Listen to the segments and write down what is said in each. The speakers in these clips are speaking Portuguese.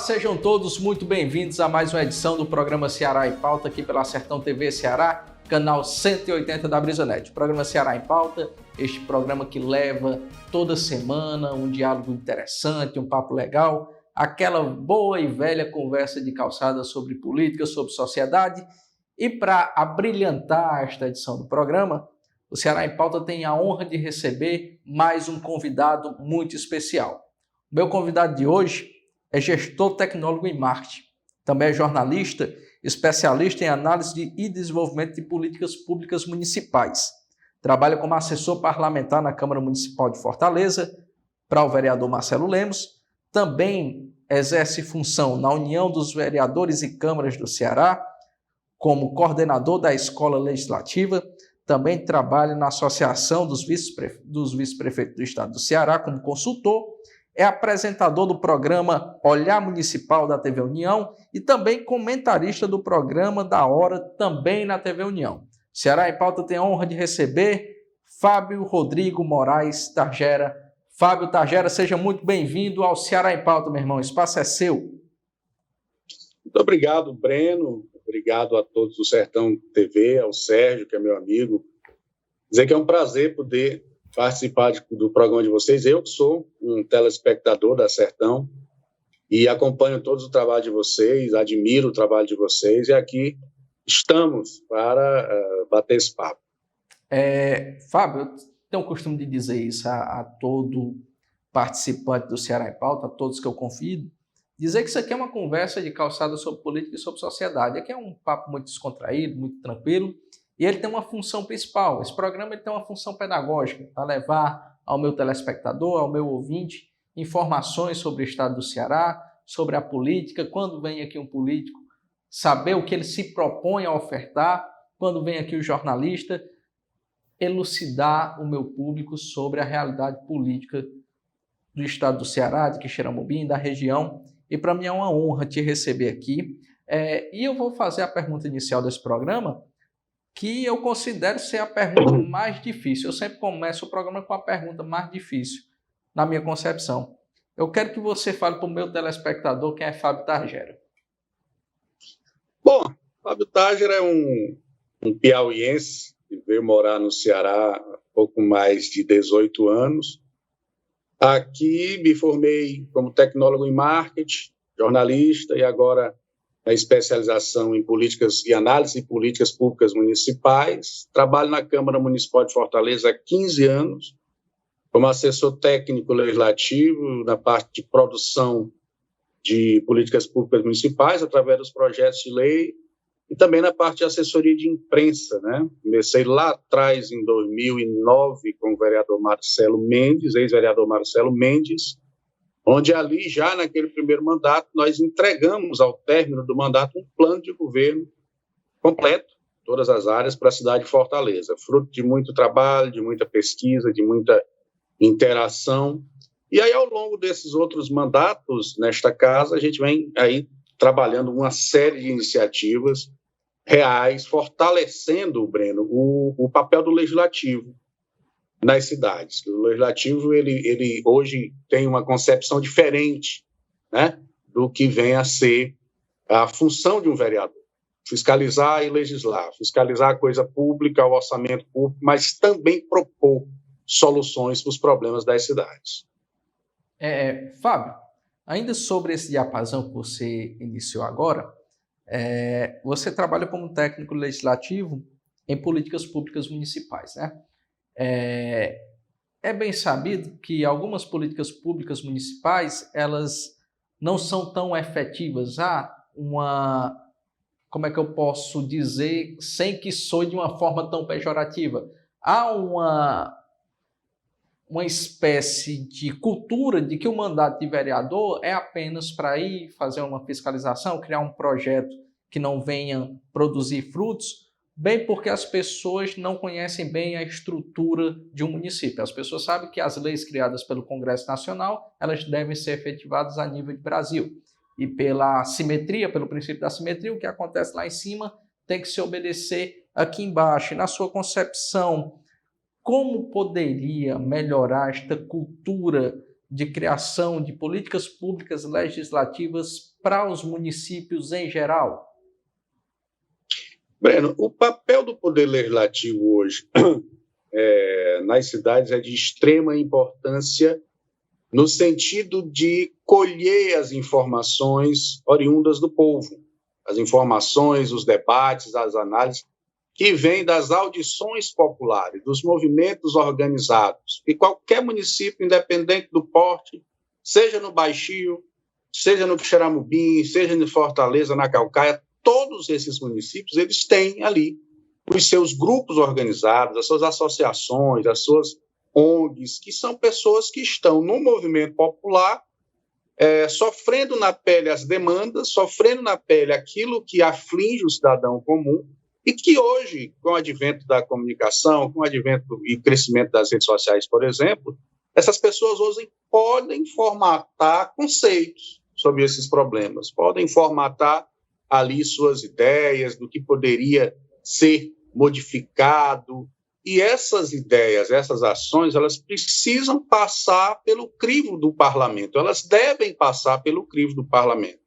sejam todos muito bem-vindos a mais uma edição do programa Ceará em Pauta, aqui pela Sertão TV Ceará, canal 180 da BrisaNet. O programa Ceará em Pauta, este programa que leva toda semana um diálogo interessante, um papo legal, aquela boa e velha conversa de calçada sobre política, sobre sociedade. E para abrilhantar esta edição do programa, o Ceará em Pauta tem a honra de receber mais um convidado muito especial. O meu convidado de hoje é gestor tecnólogo em marketing, também é jornalista, especialista em análise e desenvolvimento de políticas públicas municipais. Trabalha como assessor parlamentar na Câmara Municipal de Fortaleza, para o vereador Marcelo Lemos. Também exerce função na União dos Vereadores e Câmaras do Ceará, como coordenador da Escola Legislativa. Também trabalha na Associação dos Vice-Prefeitos do Estado do Ceará como consultor. É apresentador do programa Olhar Municipal da TV União e também comentarista do programa da Hora, também na TV União. Ceará em Pauta tem a honra de receber Fábio Rodrigo Moraes Targera. Fábio Targera, seja muito bem-vindo ao Ceará em Pauta, meu irmão. O espaço é seu. Muito obrigado, Breno. Obrigado a todos do Sertão TV, ao Sérgio, que é meu amigo. Dizer que é um prazer poder participar do programa de vocês. Eu que sou um telespectador da Sertão e acompanho todos o trabalho de vocês, admiro o trabalho de vocês e aqui estamos para bater esse papo. Fábio, eu tenho o costume de dizer isso a todo participante do Ceará em Pauta, a todos que eu convido, dizer que isso aqui é uma conversa de calçada sobre política e sobre sociedade. Aqui é um papo muito descontraído, muito tranquilo. E ele tem uma função principal. Esse programa ele tem uma função pedagógica, para levar ao meu telespectador, ao meu ouvinte, informações sobre o estado do Ceará, sobre a política. Quando vem aqui um político, saber o que ele se propõe a ofertar. Quando vem aqui o jornalista, elucidar o meu público sobre a realidade política do estado do Ceará, de Quixeramobim, da região. E para mim é uma honra te receber aqui. E eu vou fazer a pergunta inicial desse programa, que eu considero ser a pergunta mais difícil. Eu sempre começo o programa com a pergunta mais difícil, na minha concepção. Eu quero que você fale para o meu telespectador quem é Fábio Targera. Bom, Fábio Targera é um piauiense que veio morar no Ceará há pouco mais de 18 anos. Aqui me formei como tecnólogo em marketing, jornalista e agora a especialização em políticas e análise de políticas públicas municipais. Trabalho na Câmara Municipal de Fortaleza há 15 anos, como assessor técnico legislativo na parte de produção de políticas públicas municipais, através dos projetos de lei, e também na parte de assessoria de imprensa, né? Comecei lá atrás, em 2009, com o vereador Marcelo Mendes, ex-vereador Marcelo Mendes, onde ali, já naquele primeiro mandato, nós entregamos ao término do mandato um plano de governo completo, todas as áreas, para a cidade de Fortaleza, fruto de muito trabalho, de muita pesquisa, de muita interação. E aí, ao longo desses outros mandatos, nesta casa, a gente vem aí trabalhando uma série de iniciativas reais, fortalecendo, Breno, o papel do legislativo nas cidades. O legislativo, ele hoje tem uma concepção diferente, né, do que vem a ser a função de um vereador. Fiscalizar e legislar. Fiscalizar a coisa pública, o orçamento público, mas também propor soluções para os problemas das cidades. Fábio, ainda sobre esse diapasão que você iniciou agora, você trabalha como técnico legislativo em políticas públicas municipais, né? É bem sabido que algumas políticas públicas municipais, elas não são tão efetivas. Como é que eu posso dizer, sem que soe de uma forma tão pejorativa? Há uma espécie de cultura de que o mandato de vereador é apenas para ir fazer uma fiscalização, criar um projeto que não venha produzir frutos, bem porque as pessoas não conhecem bem a estrutura de um município. As pessoas sabem que as leis criadas pelo Congresso Nacional, elas devem ser efetivadas a nível de Brasil. E pela simetria, pelo princípio da simetria, o que acontece lá em cima tem que se obedecer aqui embaixo. E na sua concepção, como poderia melhorar esta cultura de criação de políticas públicas legislativas para os municípios em geral? Breno, o papel do Poder Legislativo hoje nas cidades é de extrema importância no sentido de colher as informações oriundas do povo, as informações, os debates, as análises que vêm das audições populares, dos movimentos organizados, e qualquer município, independente do porte, seja no Baixio, seja no Quixeramobim, seja em Fortaleza, na Caucaia, todos esses municípios, eles têm ali os seus grupos organizados, as suas associações, as suas ONGs, que são pessoas que estão no movimento popular, sofrendo na pele as demandas, sofrendo na pele aquilo que aflige o cidadão comum, e que hoje, com o advento da comunicação, com o advento e crescimento das redes sociais, por exemplo, essas pessoas hoje podem formatar conceitos sobre esses problemas, podem formatar ali suas ideias do que poderia ser modificado, e essas ideias, essas ações, elas precisam passar pelo crivo do parlamento, elas devem passar pelo crivo do parlamento.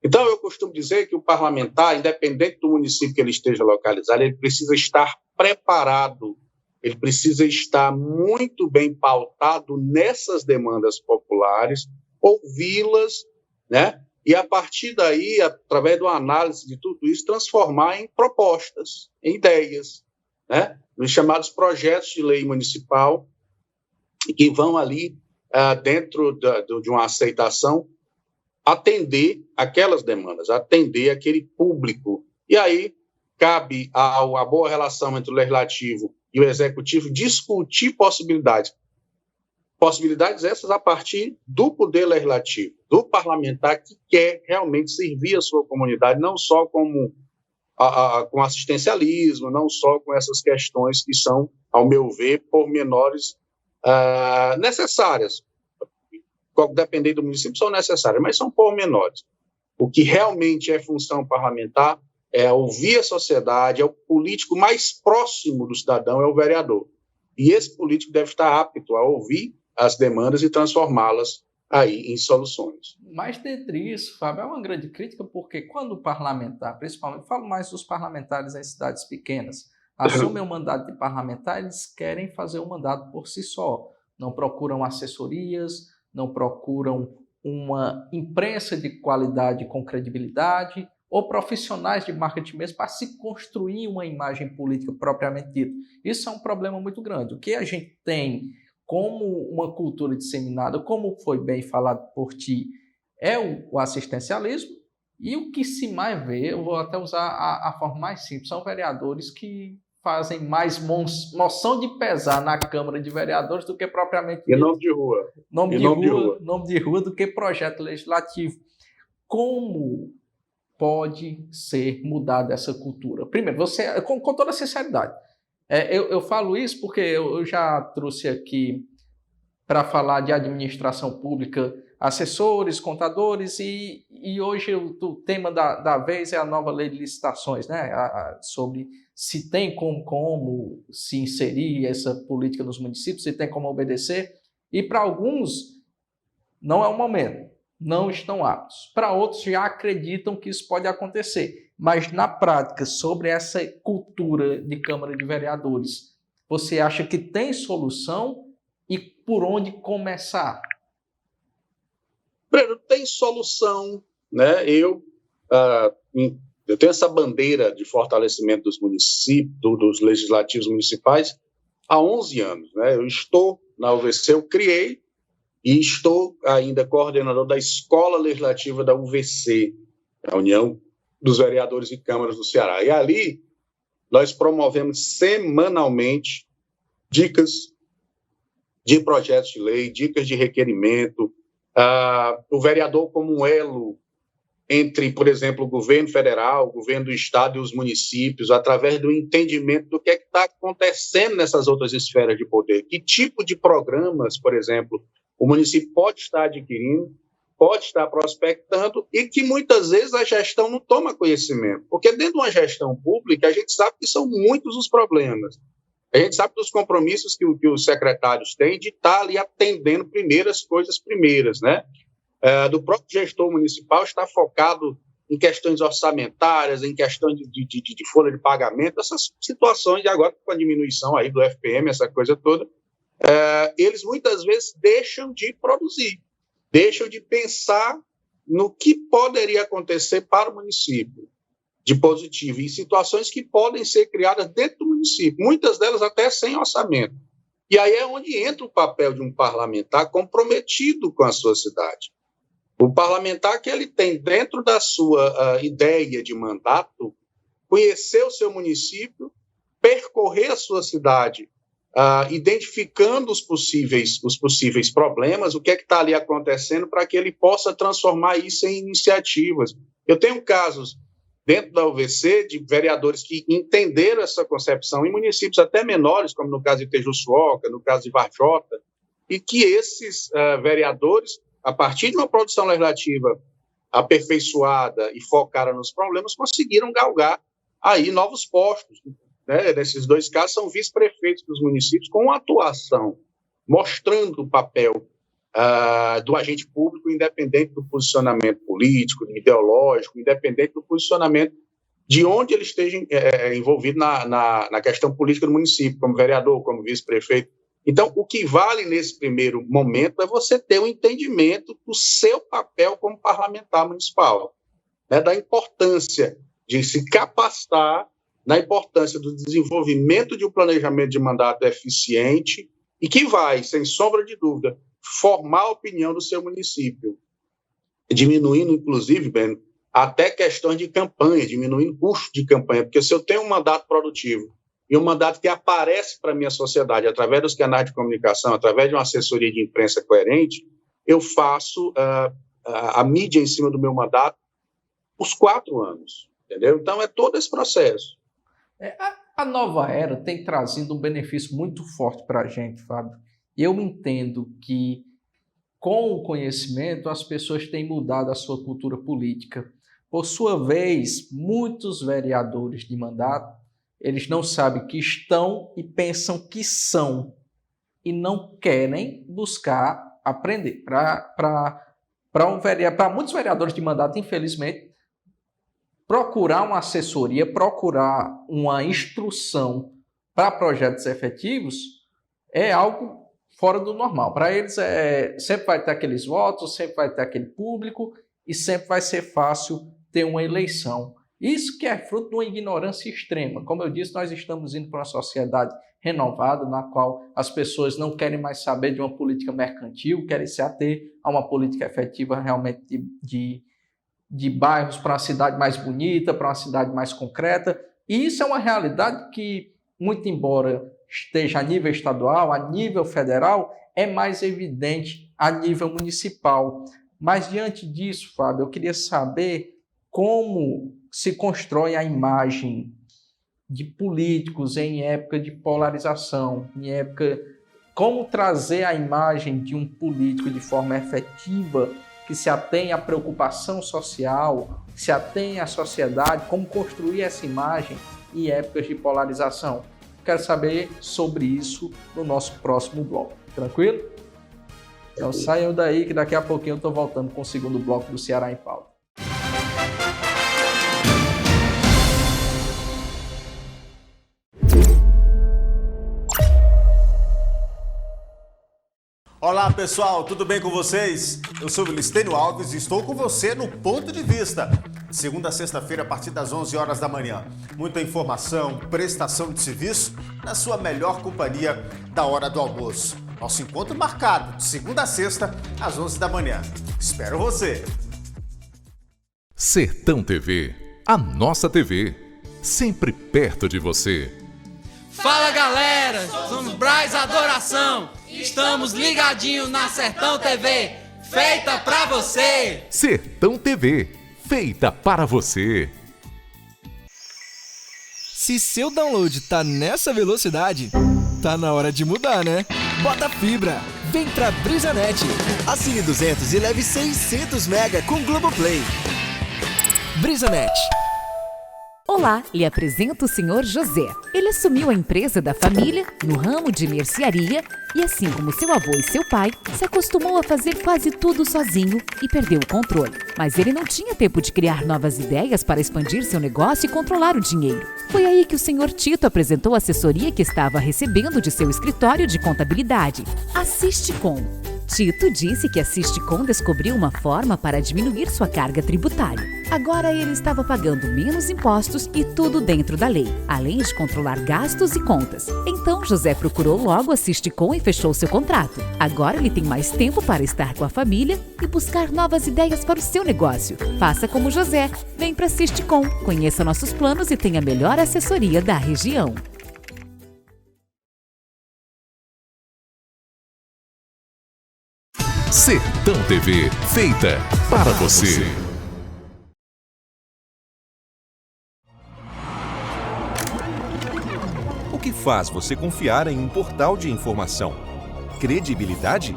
Então, eu costumo dizer que o parlamentar, independente do município que ele esteja localizado, ele precisa estar preparado, ele precisa estar muito bem pautado nessas demandas populares, ouvi-las, né? E, a partir daí, através de uma análise de tudo isso, transformar em propostas, em ideias, né? Nos chamados projetos de lei municipal, que vão ali, dentro de uma aceitação, atender aquelas demandas, atender aquele público. E aí, cabe a boa relação entre o Legislativo e o Executivo discutir possibilidades. Possibilidades essas a partir do Poder Legislativo, do parlamentar que quer realmente servir a sua comunidade, não só com assistencialismo, não só com essas questões que são, ao meu ver, pormenores necessárias. Dependendo do município, são necessárias, mas são pormenores. O que realmente é função parlamentar é ouvir a sociedade, é o político mais próximo do cidadão, é o vereador. E esse político deve estar apto a ouvir as demandas e transformá-las aí em soluções. Mas, dentre isso, Fábio, é uma grande crítica, porque quando o parlamentar, principalmente, falo mais dos parlamentares em cidades pequenas, assumem o mandato de parlamentar, eles querem fazer o mandato por si só, não procuram assessorias, não procuram uma imprensa de qualidade com credibilidade ou profissionais de marketing mesmo para se construir uma imagem política propriamente dita. Isso é um problema muito grande. O que a gente tem como uma cultura disseminada, como foi bem falado por ti, é o assistencialismo, e o que se mais vê, eu vou até usar a forma mais simples, são vereadores que fazem mais moção de pesar na Câmara de Vereadores do que propriamente... E nome de rua. Nome de rua do que projeto legislativo. Como pode ser mudada essa cultura? Primeiro, você, com toda sinceridade, eu falo isso porque eu já trouxe aqui para falar de administração pública assessores, contadores, e hoje o tema da vez é a nova lei de licitações, né? Sobre se tem como se inserir essa política nos municípios, se tem como obedecer, e para alguns não é o momento, não estão aptos. Para outros já acreditam que isso pode acontecer, mas na prática, sobre essa cultura de Câmara de Vereadores, você acha que tem solução e por onde começar? Breno, tem solução, né? Eu tenho essa bandeira de fortalecimento dos municípios, dos legislativos municipais, há 11 anos, né? Eu estou na UVC, eu criei e estou ainda coordenador da Escola Legislativa da UVC, a União dos Vereadores e Câmaras do Ceará. E ali nós promovemos semanalmente dicas de projetos de lei, dicas de requerimento, o vereador como um elo entre, por exemplo, o governo federal, o governo do estado e os municípios, através do entendimento do que é que está acontecendo nessas outras esferas de poder. Que tipo de programas, por exemplo, o município pode estar adquirindo, pode estar prospectando e que muitas vezes a gestão não toma conhecimento. Porque dentro de uma gestão pública, a gente sabe que são muitos os problemas. A gente sabe dos compromissos que os secretários têm de estar ali atendendo primeiras coisas primeiras, né? do próprio gestor municipal está focado em questões orçamentárias, em questões de folha de pagamento, essas situações de agora com a diminuição aí do FPM, essa coisa toda, eles muitas vezes deixam de produzir, deixam de pensar no que poderia acontecer para o município de positivo, em situações que podem ser criadas dentro do município, muitas delas até sem orçamento. E aí é onde entra o papel de um parlamentar comprometido com a sua cidade. O parlamentar que ele tem dentro da sua ideia de mandato, conhecer o seu município, percorrer a sua cidade, identificando os possíveis problemas, o que é que está ali acontecendo para que ele possa transformar isso em iniciativas. Eu tenho casos dentro da UVC de vereadores que entenderam essa concepção em municípios até menores, como no caso de Tejuçuoca, no caso de Varjota, e que esses vereadores, a partir de uma produção legislativa aperfeiçoada e focada nos problemas, conseguiram galgar aí novos postos. Né? Nesses dois casos, são vice-prefeitos dos municípios com atuação, mostrando o papel do agente público, independente do posicionamento político, ideológico, independente do posicionamento de onde ele esteja envolvido na questão política do município, como vereador, como vice-prefeito. Então, o que vale nesse primeiro momento é você ter um entendimento do seu papel como parlamentar municipal, né, da importância de se capacitar, na importância do desenvolvimento de um planejamento de mandato eficiente e que vai, sem sombra de dúvida, formar a opinião do seu município, diminuindo, inclusive, Ben, até questões de campanha, diminuindo o custo de campanha, porque se eu tenho um mandato produtivo e um mandato que aparece para a minha sociedade através dos canais de comunicação, através de uma assessoria de imprensa coerente, eu faço a mídia em cima do meu mandato os 4 anos, entendeu? Então, é todo esse processo. A nova era tem trazido um benefício muito forte para a gente, Fábio. Eu entendo que, com o conhecimento, as pessoas têm mudado a sua cultura política. Por sua vez, muitos vereadores de mandato, eles não sabem que estão e pensam que são, e não querem buscar aprender. Para muitos vereadores de mandato, infelizmente, procurar uma assessoria, procurar uma instrução para projetos efetivos é algo fora do normal. Para eles, sempre vai ter aqueles votos, sempre vai ter aquele público e sempre vai ser fácil ter uma eleição. Isso que é fruto de uma ignorância extrema. Como eu disse, nós estamos indo para uma sociedade renovada, na qual as pessoas não querem mais saber de uma política mercantil, querem se ater a uma política efetiva realmente de bairros para uma cidade mais bonita, para uma cidade mais concreta. E isso é uma realidade que, muito embora esteja a nível estadual, a nível federal, é mais evidente a nível municipal. Mas, diante disso, Fábio, eu queria saber como se constrói a imagem de políticos em época de polarização, como trazer a imagem de um político de forma efetiva, que se atém à preocupação social, que se atém à sociedade, como construir essa imagem em épocas de polarização. Quero saber sobre isso no nosso próximo bloco. Tranquilo? Então saiam daí que daqui a pouquinho eu estou voltando com o segundo bloco do Ceará em Pauta. Olá pessoal, tudo bem com vocês? Eu sou o Listênio Alves e estou com você no Ponto de Vista. Segunda a sexta-feira a partir das 11 horas da manhã. Muita informação, prestação de serviço na sua melhor companhia da hora do almoço. Nosso encontro marcado de segunda a sexta às 11 da manhã. Espero você! Sertão TV, a nossa TV, sempre perto de você. Fala galera, somos Braz Adoração, estamos ligadinhos na Sertão TV, feita pra você. Sertão TV, feita para você. Se seu download tá nessa velocidade, tá na hora de mudar, né? Bota fibra, vem pra BrisaNet. Assine 200 e leve 600 mega com Globoplay. BrisaNet. Olá, lhe apresento o Sr. José. Ele assumiu a empresa da família no ramo de mercearia e, assim como seu avô e seu pai, se acostumou a fazer quase tudo sozinho e perdeu o controle. Mas ele não tinha tempo de criar novas ideias para expandir seu negócio e controlar o dinheiro. Foi aí que o Sr. Tito apresentou a assessoria que estava recebendo de seu escritório de contabilidade, a Sisticom. Tito disse que a Sisticom descobriu uma forma para diminuir sua carga tributária. Agora ele estava pagando menos impostos e tudo dentro da lei, além de controlar gastos e contas. Então José procurou logo a Sisticom e fechou seu contrato. Agora ele tem mais tempo para estar com a família e buscar novas ideias para o seu negócio. Faça como José, vem para a Sisticom, conheça nossos planos e tenha a melhor assessoria da região. Sertão TV, feita para você. O que faz você confiar em um portal de informação? Credibilidade?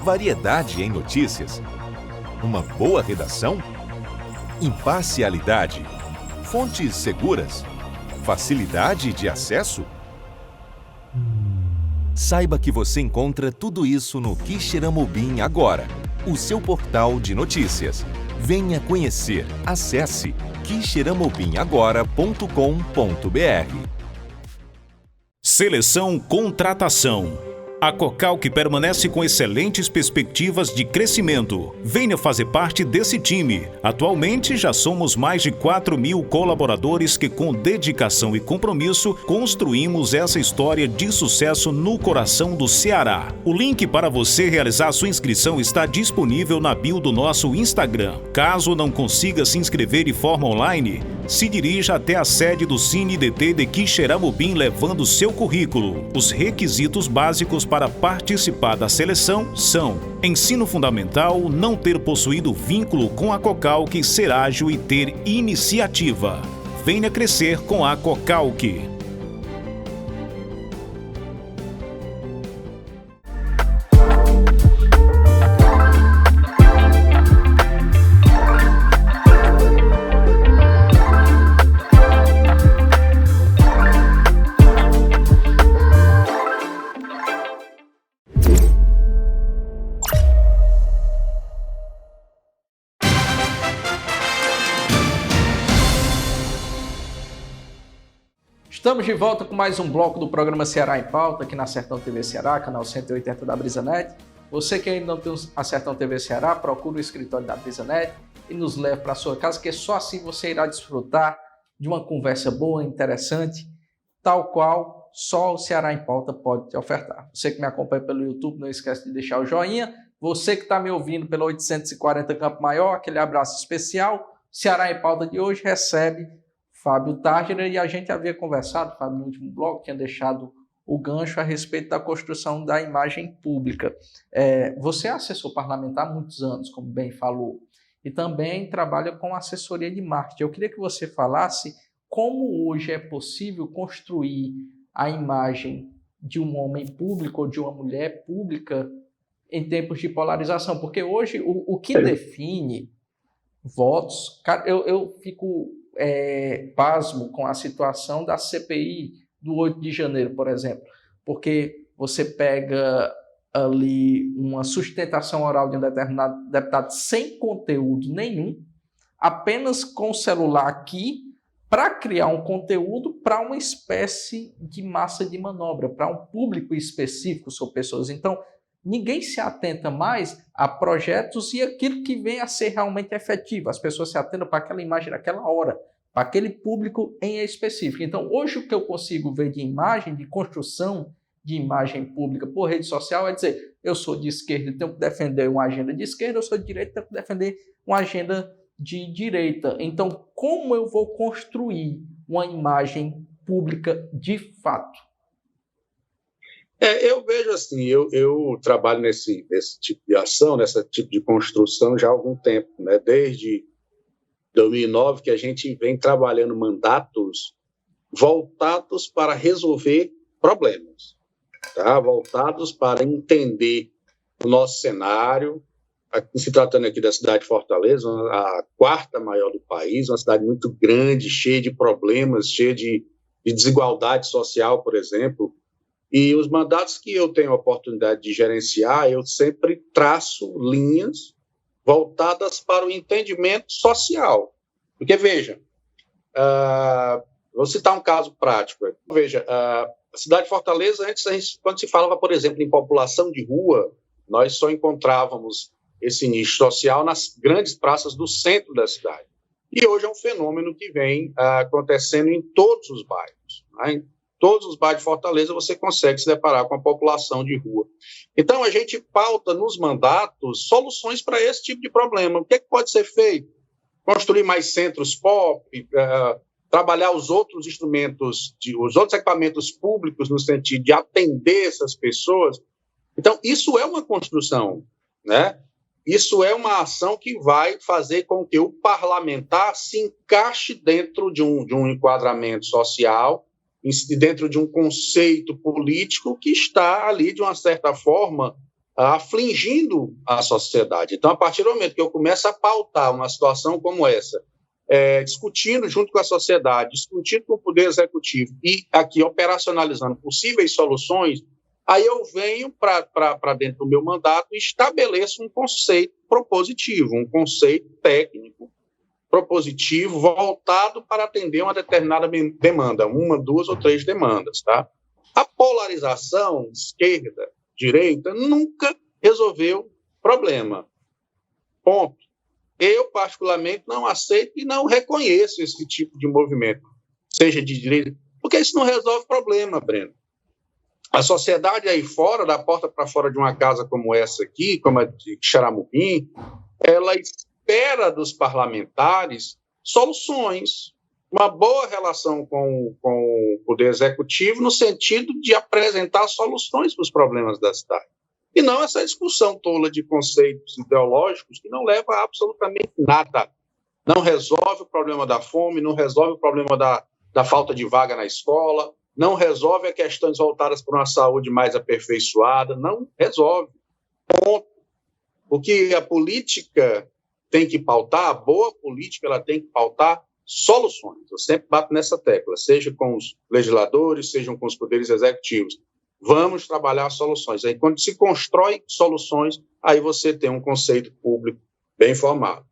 Variedade em notícias? Uma boa redação? Imparcialidade? Fontes seguras? Facilidade de acesso? Saiba que você encontra tudo isso no Quixeramobim agora, o seu portal de notícias. Venha conhecer. Acesse quixeramobimagora.com.br. Seleção Contratação. A Cocalc permanece com excelentes perspectivas de crescimento. Venha fazer parte desse time. Atualmente já somos mais de 4.000 colaboradores que, com dedicação e compromisso, construímos essa história de sucesso no coração do Ceará. O link para você realizar sua inscrição está disponível na bio do nosso Instagram. Caso não consiga se inscrever de forma online, se dirija até a sede do CineDT de Quixeramobim levando seu currículo. Os requisitos básicos para participar da seleção são: ensino fundamental, não ter possuído vínculo com a Cocalc, ser ágil e ter iniciativa. Venha crescer com a Cocalc. Estamos de volta com mais um bloco do programa Ceará em Pauta, aqui na Sertão TV Ceará, canal 180 da BrisaNet. Você que ainda não tem a Sertão TV Ceará, procure o escritório da BrisaNet e nos leve para a sua casa, que só assim você irá desfrutar de uma conversa boa, interessante, tal qual só o Ceará em Pauta pode te ofertar. Você que me acompanha pelo YouTube, não esquece de deixar o joinha. Você que está me ouvindo pela 840 Campo Maior, aquele abraço especial. Ceará em Pauta de hoje recebe Fábio Tárgera, e a gente havia conversado, Fábio, no último bloco, tinha deixado o gancho a respeito da construção da imagem pública. Você é assessor parlamentar há muitos anos, como bem falou, e também trabalha com assessoria de marketing. Eu queria que você falasse como hoje é possível construir a imagem de um homem público ou de uma mulher pública em tempos de polarização, porque hoje o que define votos... Cara, eu fico... pasmo com a situação da CPI do 8 de janeiro, por exemplo, porque você pega ali uma sustentação oral de um determinado deputado sem conteúdo nenhum, apenas com o celular aqui, para criar um conteúdo para uma espécie de massa de manobra, para um público específico, são pessoas. Então, ninguém se atenta mais a projetos e aquilo que vem a ser realmente efetivo. As pessoas se atentam para aquela imagem naquela hora, para aquele público em específico. Então, hoje o que eu consigo ver de imagem, de construção de imagem pública por rede social é dizer: eu sou de esquerda e tenho que defender uma agenda de esquerda, eu sou de direita e tenho que defender uma agenda de direita. Então, como eu vou construir uma imagem pública de fato? Eu vejo assim, eu trabalho nesse tipo de ação, nesse tipo de construção já há algum tempo, né? Desde 2009 que a gente vem trabalhando mandatos voltados para resolver problemas, tá? Voltados para entender o nosso cenário, se tratando aqui da cidade de Fortaleza, a quarta maior do país, uma cidade muito grande, cheia de problemas, cheia de desigualdade social, por exemplo. E os mandatos que eu tenho a oportunidade de gerenciar, eu sempre traço linhas voltadas para o entendimento social. Porque, veja, vou citar um caso prático. Veja, a cidade de Fortaleza, antes, quando se falava, por exemplo, em população de rua, nós só encontrávamos esse nicho social nas grandes praças do centro da cidade. E hoje é um fenômeno que vem acontecendo em todos os bairros. Né? Em todos os bairros de Fortaleza você consegue se deparar com a população de rua. Então, a gente pauta nos mandatos soluções para esse tipo de problema. O que pode ser feito? Construir mais centros pop, trabalhar os outros instrumentos, os outros equipamentos públicos no sentido de atender essas pessoas. Então, isso é uma construção, né? Isso é uma ação que vai fazer com que o parlamentar se encaixe dentro de um enquadramento social, dentro de um conceito político que está ali, de uma certa forma, afligindo a sociedade. Então, a partir do momento que eu começo a pautar uma situação como essa, discutindo junto com a sociedade, discutindo com o Poder Executivo e aqui operacionalizando possíveis soluções, aí eu venho para dentro do meu mandato e estabeleço um conceito propositivo, um conceito técnico propositivo voltado para atender uma determinada demanda, uma, duas ou três demandas. Tá? A polarização esquerda, direita, nunca resolveu problema. Ponto. Eu, particularmente, não aceito e não reconheço esse tipo de movimento, seja de direita, porque isso não resolve problema, Breno. A sociedade aí fora, da porta para fora de uma casa como essa aqui, como a de Xaramubim, ela espera dos parlamentares soluções, uma boa relação com o Poder Executivo no sentido de apresentar soluções para os problemas da cidade. E não essa discussão tola de conceitos ideológicos que não leva a absolutamente nada. Não resolve o problema da fome, não resolve o problema da falta de vaga na escola, não resolve as questões voltadas para uma saúde mais aperfeiçoada, não resolve. Ponto. O que a política tem que pautar, a boa política, ela tem que pautar soluções. Eu sempre bato nessa tecla, seja com os legisladores, sejam com os poderes executivos. Vamos trabalhar soluções. Aí, quando se constrói soluções, aí você tem um conceito público bem formado.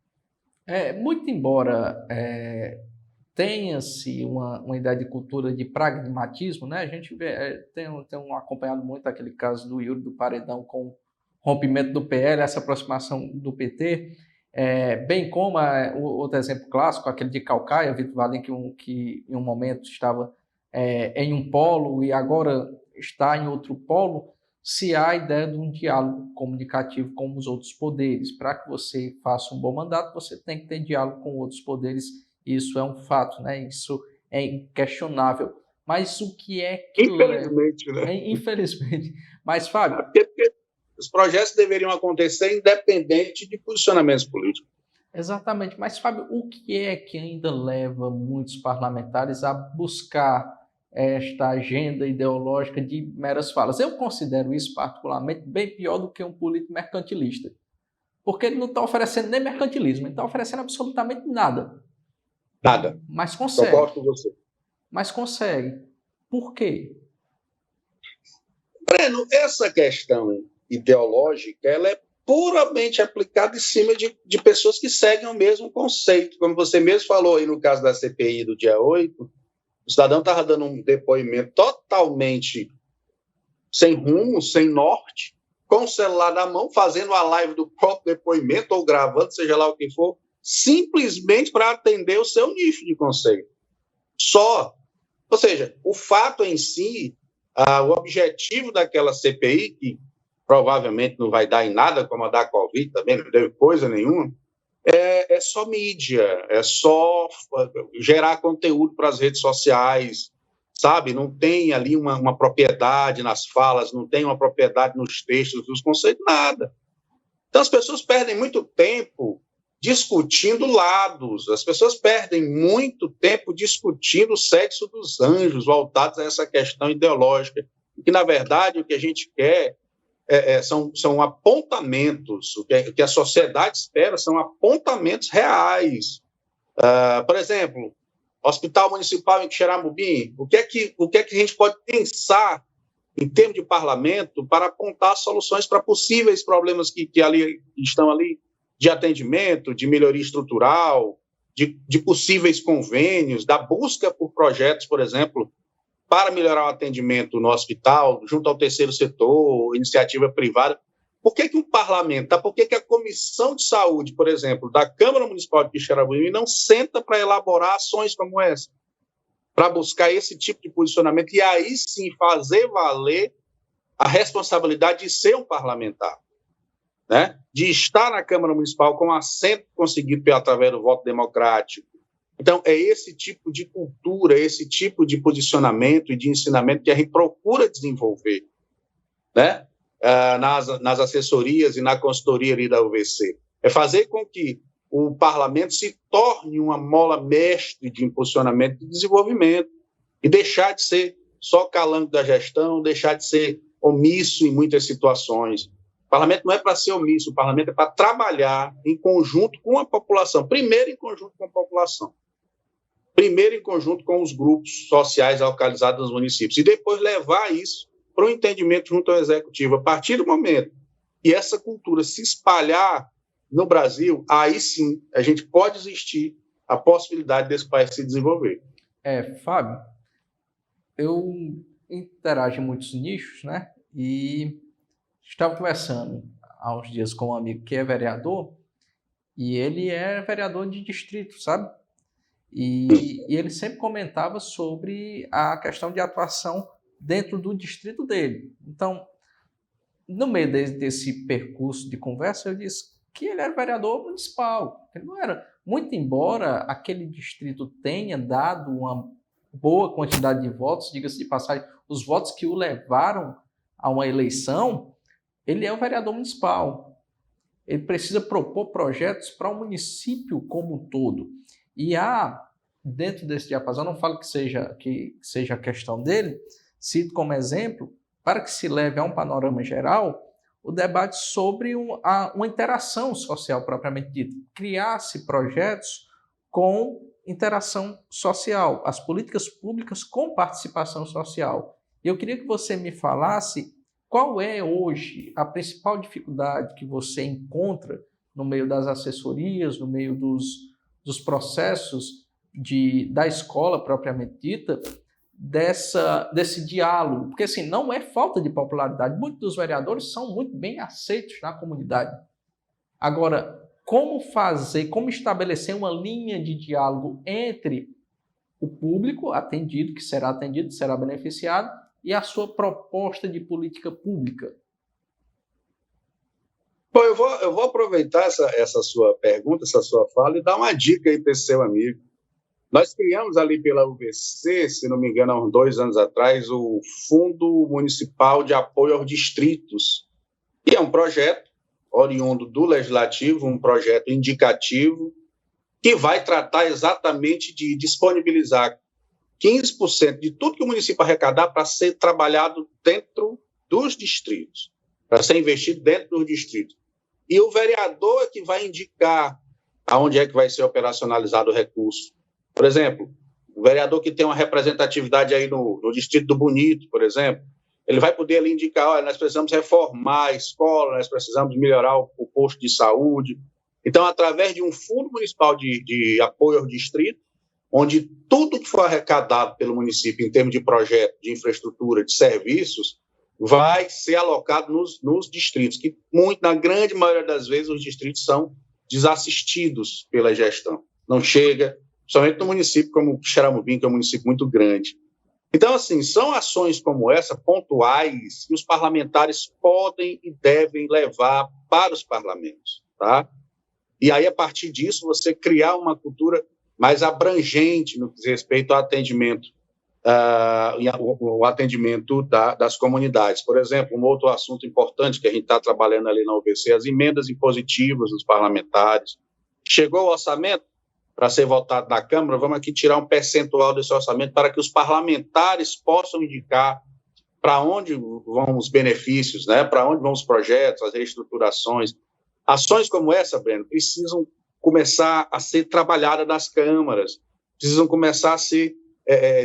Muito embora tenha-se uma ideia de cultura de pragmatismo, né? A gente tem acompanhado muito aquele caso do Yuri do Paredão com o rompimento do PL, essa aproximação do PT, bem como outro exemplo clássico, aquele de Caucaia, Vitor Valim, que em um momento estava em um polo e agora está em outro polo, se há a ideia de um diálogo comunicativo com os outros poderes. Para que você faça um bom mandato, você tem que ter diálogo com outros poderes. Isso é um fato, né? Isso é inquestionável. Mas o que é que... Infelizmente, né? Infelizmente. Mas, Fábio... Porque os projetos deveriam acontecer independente de posicionamentos políticos. Exatamente. Mas, Fábio, o que é que ainda leva muitos parlamentares a buscar esta agenda ideológica de meras falas? Eu considero isso particularmente bem pior do que um político mercantilista. Porque ele não está oferecendo nem mercantilismo, ele está oferecendo absolutamente nada. Nada. Mas consegue. Concordo com você. Mas consegue. Por quê? Breno, essa questão ideológica, ela é puramente aplicada em cima de pessoas que seguem o mesmo conceito. Como você mesmo falou aí no caso da CPI do dia 8, o cidadão estava dando um depoimento totalmente sem rumo, sem norte, com o celular na mão, fazendo a live do próprio depoimento ou gravando, seja lá o que for, simplesmente para atender o seu nicho de conceito. Só. Ou seja, o fato em si, o objetivo daquela CPI, que provavelmente não vai dar em nada, como a da Covid também, não deu coisa nenhuma, é só mídia, é só gerar conteúdo para as redes sociais, sabe? Não tem ali uma propriedade nas falas, não tem uma propriedade nos textos, nos conceitos, nada. Então, as pessoas perdem muito tempo discutindo lados, as pessoas perdem muito tempo discutindo o sexo dos anjos, voltados a essa questão ideológica, que, na verdade, o que a gente quer são apontamentos, o que a sociedade espera são apontamentos reais. Por exemplo, Hospital Municipal em Xeramobim, o que é que a gente pode pensar em termos de parlamento para apontar soluções para possíveis problemas que estão ali, de atendimento, de melhoria estrutural, de possíveis convênios, da busca por projetos, por exemplo, para melhorar o atendimento no hospital, junto ao terceiro setor, iniciativa privada. Por que um parlamentar, por que a Comissão de Saúde, por exemplo, da Câmara Municipal de Quixeramobim não senta para elaborar ações como essa? Para buscar esse tipo de posicionamento e aí sim fazer valer a responsabilidade de ser um parlamentar, né? De estar na Câmara Municipal com assento conseguido através do voto democrático. Então, é esse tipo de cultura, esse tipo de posicionamento e de ensinamento que a gente procura desenvolver, né? Nas assessorias e na consultoria ali da UVC. É fazer com que o parlamento se torne uma mola mestre de impulsionamento e desenvolvimento e deixar de ser só calango da gestão, deixar de ser omisso em muitas situações. O parlamento não é para ser omisso, o parlamento é para trabalhar em conjunto com a população, primeiro em conjunto com a população, primeiro em conjunto com os grupos sociais localizados nos municípios e depois levar isso para um entendimento junto ao executivo. A partir do momento que essa cultura se espalhar no Brasil, aí sim a gente pode existir a possibilidade desse país se desenvolver. Fábio, eu interajo em muitos nichos, né? E estava conversando há uns dias com um amigo que é vereador, e ele é vereador de distrito, sabe? E ele sempre comentava sobre a questão de atuação dentro do distrito dele. Então, no meio desse percurso de conversa, eu disse que ele era vereador municipal. Ele não era, muito embora aquele distrito tenha dado uma boa quantidade de votos, diga-se de passagem, os votos que o levaram a uma eleição, ele é o vereador municipal. Ele precisa propor projetos para o município como um todo. E dentro desse diapasão, não falo que seja a questão dele, cito como exemplo, para que se leve a um panorama geral, o debate sobre uma interação social propriamente dita. Criar-se projetos com interação social, as políticas públicas com participação social. Eu queria que você me falasse qual é hoje a principal dificuldade que você encontra no meio das assessorias, no meio dos processos da escola propriamente dita, desse diálogo, porque assim, não é falta de popularidade, muitos dos vereadores são muito bem aceitos na comunidade. Agora, como estabelecer uma linha de diálogo entre o público atendido, que será beneficiado, e a sua proposta de política pública? Bom, eu vou aproveitar essa sua pergunta, essa sua fala, e dar uma dica aí para esse seu amigo. Nós criamos ali pela UVC, se não me engano, há uns 2 anos atrás, o Fundo Municipal de Apoio aos Distritos, que é um projeto oriundo do Legislativo, um projeto indicativo, que vai tratar exatamente de disponibilizar 15% de tudo que o município arrecadar para ser trabalhado dentro dos distritos, para ser investido dentro dos distritos. E o vereador é que vai indicar aonde é que vai ser operacionalizado o recurso. Por exemplo, o vereador que tem uma representatividade aí no Distrito do Bonito, por exemplo, ele vai poder ali indicar, olha, nós precisamos reformar a escola, nós precisamos melhorar o posto de saúde. Então, através de um fundo municipal de apoio ao distrito, onde tudo que for arrecadado pelo município em termos de projeto, de infraestrutura, de serviços, vai ser alocado nos distritos, que na grande maioria das vezes os distritos são desassistidos pela gestão. Não chega, principalmente no município como Xeramobim, que é um município muito grande. Então, assim, são ações como essa, pontuais, que os parlamentares podem e devem levar para os parlamentos, tá? E aí, a partir disso, você criar uma cultura mais abrangente no que diz respeito ao atendimento, o atendimento das comunidades. Por exemplo, um outro assunto importante que a gente está trabalhando ali na UVC, as emendas impositivas dos parlamentares. Chegou o orçamento para ser votado na Câmara, vamos aqui tirar um percentual desse orçamento para que os parlamentares possam indicar para onde vão os benefícios, né? Para onde vão os projetos, as reestruturações. Ações como essa, Breno, precisam começar a ser trabalhadas nas câmaras, precisam começar a ser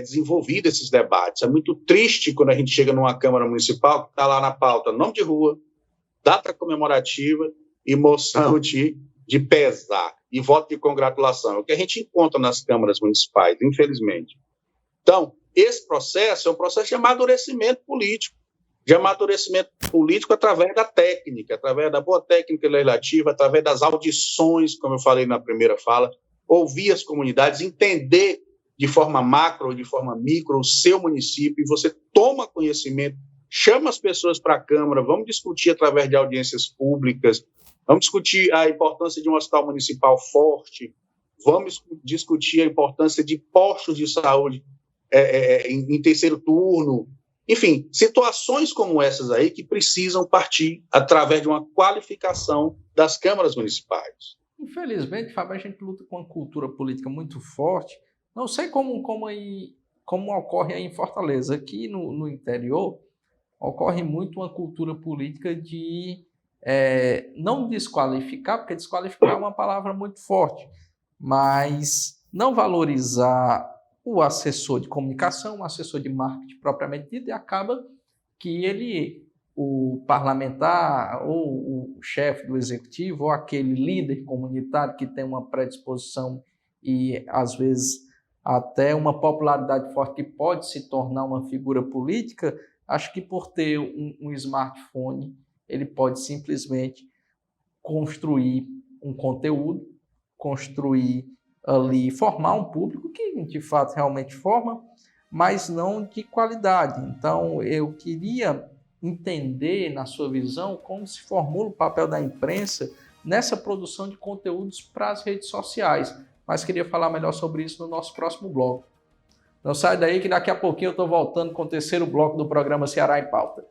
desenvolvidos esses debates. É muito triste quando a gente chega numa Câmara Municipal que está lá na pauta nome de rua, data comemorativa e moção de pesar e voto de congratulação. É o que a gente encontra nas câmaras municipais, infelizmente. Então, esse processo é um processo de amadurecimento político através da técnica, através da boa técnica legislativa, através das audições, como eu falei na primeira fala, ouvir as comunidades, entender de forma macro, de forma micro, o seu município, e você toma conhecimento, chama as pessoas para a Câmara, vamos discutir através de audiências públicas, vamos discutir a importância de um hospital municipal forte, vamos discutir a importância de postos de saúde em terceiro turno, enfim, situações como essas aí que precisam partir através de uma qualificação das câmaras municipais. Infelizmente, Fábio, a gente luta com uma cultura política muito forte. Não sei como ocorre aí em Fortaleza. Aqui no interior, ocorre muito uma cultura política de não desqualificar, porque desqualificar é uma palavra muito forte, mas não valorizar o assessor de comunicação, o assessor de marketing propriamente dito, e acaba que o parlamentar, ou o chefe do executivo, ou aquele líder comunitário que tem uma predisposição e, às vezes, até uma popularidade forte que pode se tornar uma figura política, acho que por ter um smartphone, ele pode simplesmente construir um conteúdo, construir ali, formar um público que de fato realmente forma, mas não de qualidade. Então, eu queria entender, na sua visão, como se formula o papel da imprensa nessa produção de conteúdos para as redes sociais. Mas queria falar melhor sobre isso no nosso próximo bloco. Não sai daí que daqui a pouquinho eu estou voltando com o terceiro bloco do programa Ceará em Pauta.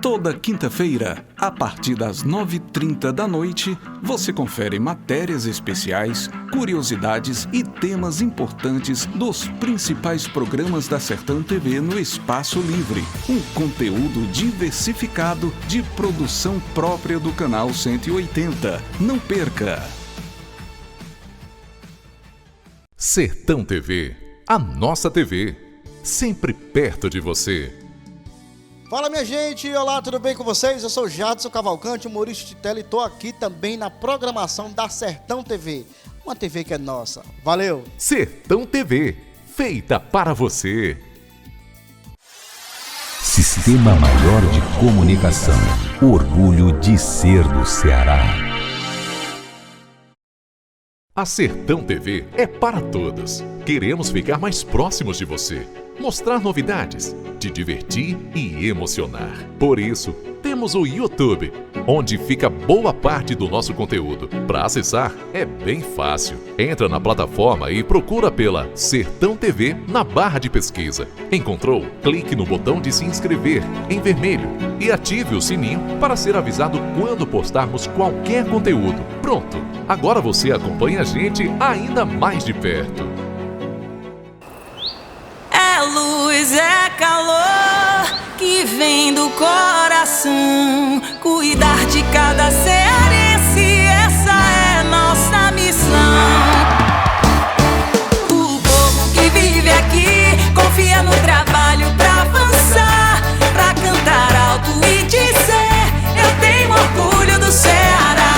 Toda quinta-feira, a partir das 9h30 da noite, você confere matérias especiais, curiosidades e temas importantes dos principais programas da Sertão TV no Espaço Livre. Um conteúdo diversificado de produção própria do canal 180. Não perca! Sertão TV, a nossa TV, sempre perto de você. Fala, minha gente, olá, tudo bem com vocês? Eu sou Jadson Cavalcante, humorista de tela, e estou aqui também na programação da Sertão TV, uma TV que é nossa. Valeu! Sertão TV, feita para você. Sistema Maior de Comunicação, orgulho de ser do Ceará. A Sertão TV é para todos. Queremos ficar mais próximos de você, mostrar novidades, te divertir e emocionar. Por isso, temos o YouTube, onde fica boa parte do nosso conteúdo. Para acessar, é bem fácil. Entra na plataforma e procura pela Sertão TV na barra de pesquisa. Encontrou? Clique no botão de se inscrever, em vermelho, e ative o sininho para ser avisado quando postarmos qualquer conteúdo. Pronto! Agora você acompanha a gente ainda mais de perto. É luz, é calor que vem do coração. Cuidar de cada cearense, essa é nossa missão. O povo que vive aqui confia no trabalho pra avançar, pra cantar alto e dizer: eu tenho orgulho do Ceará.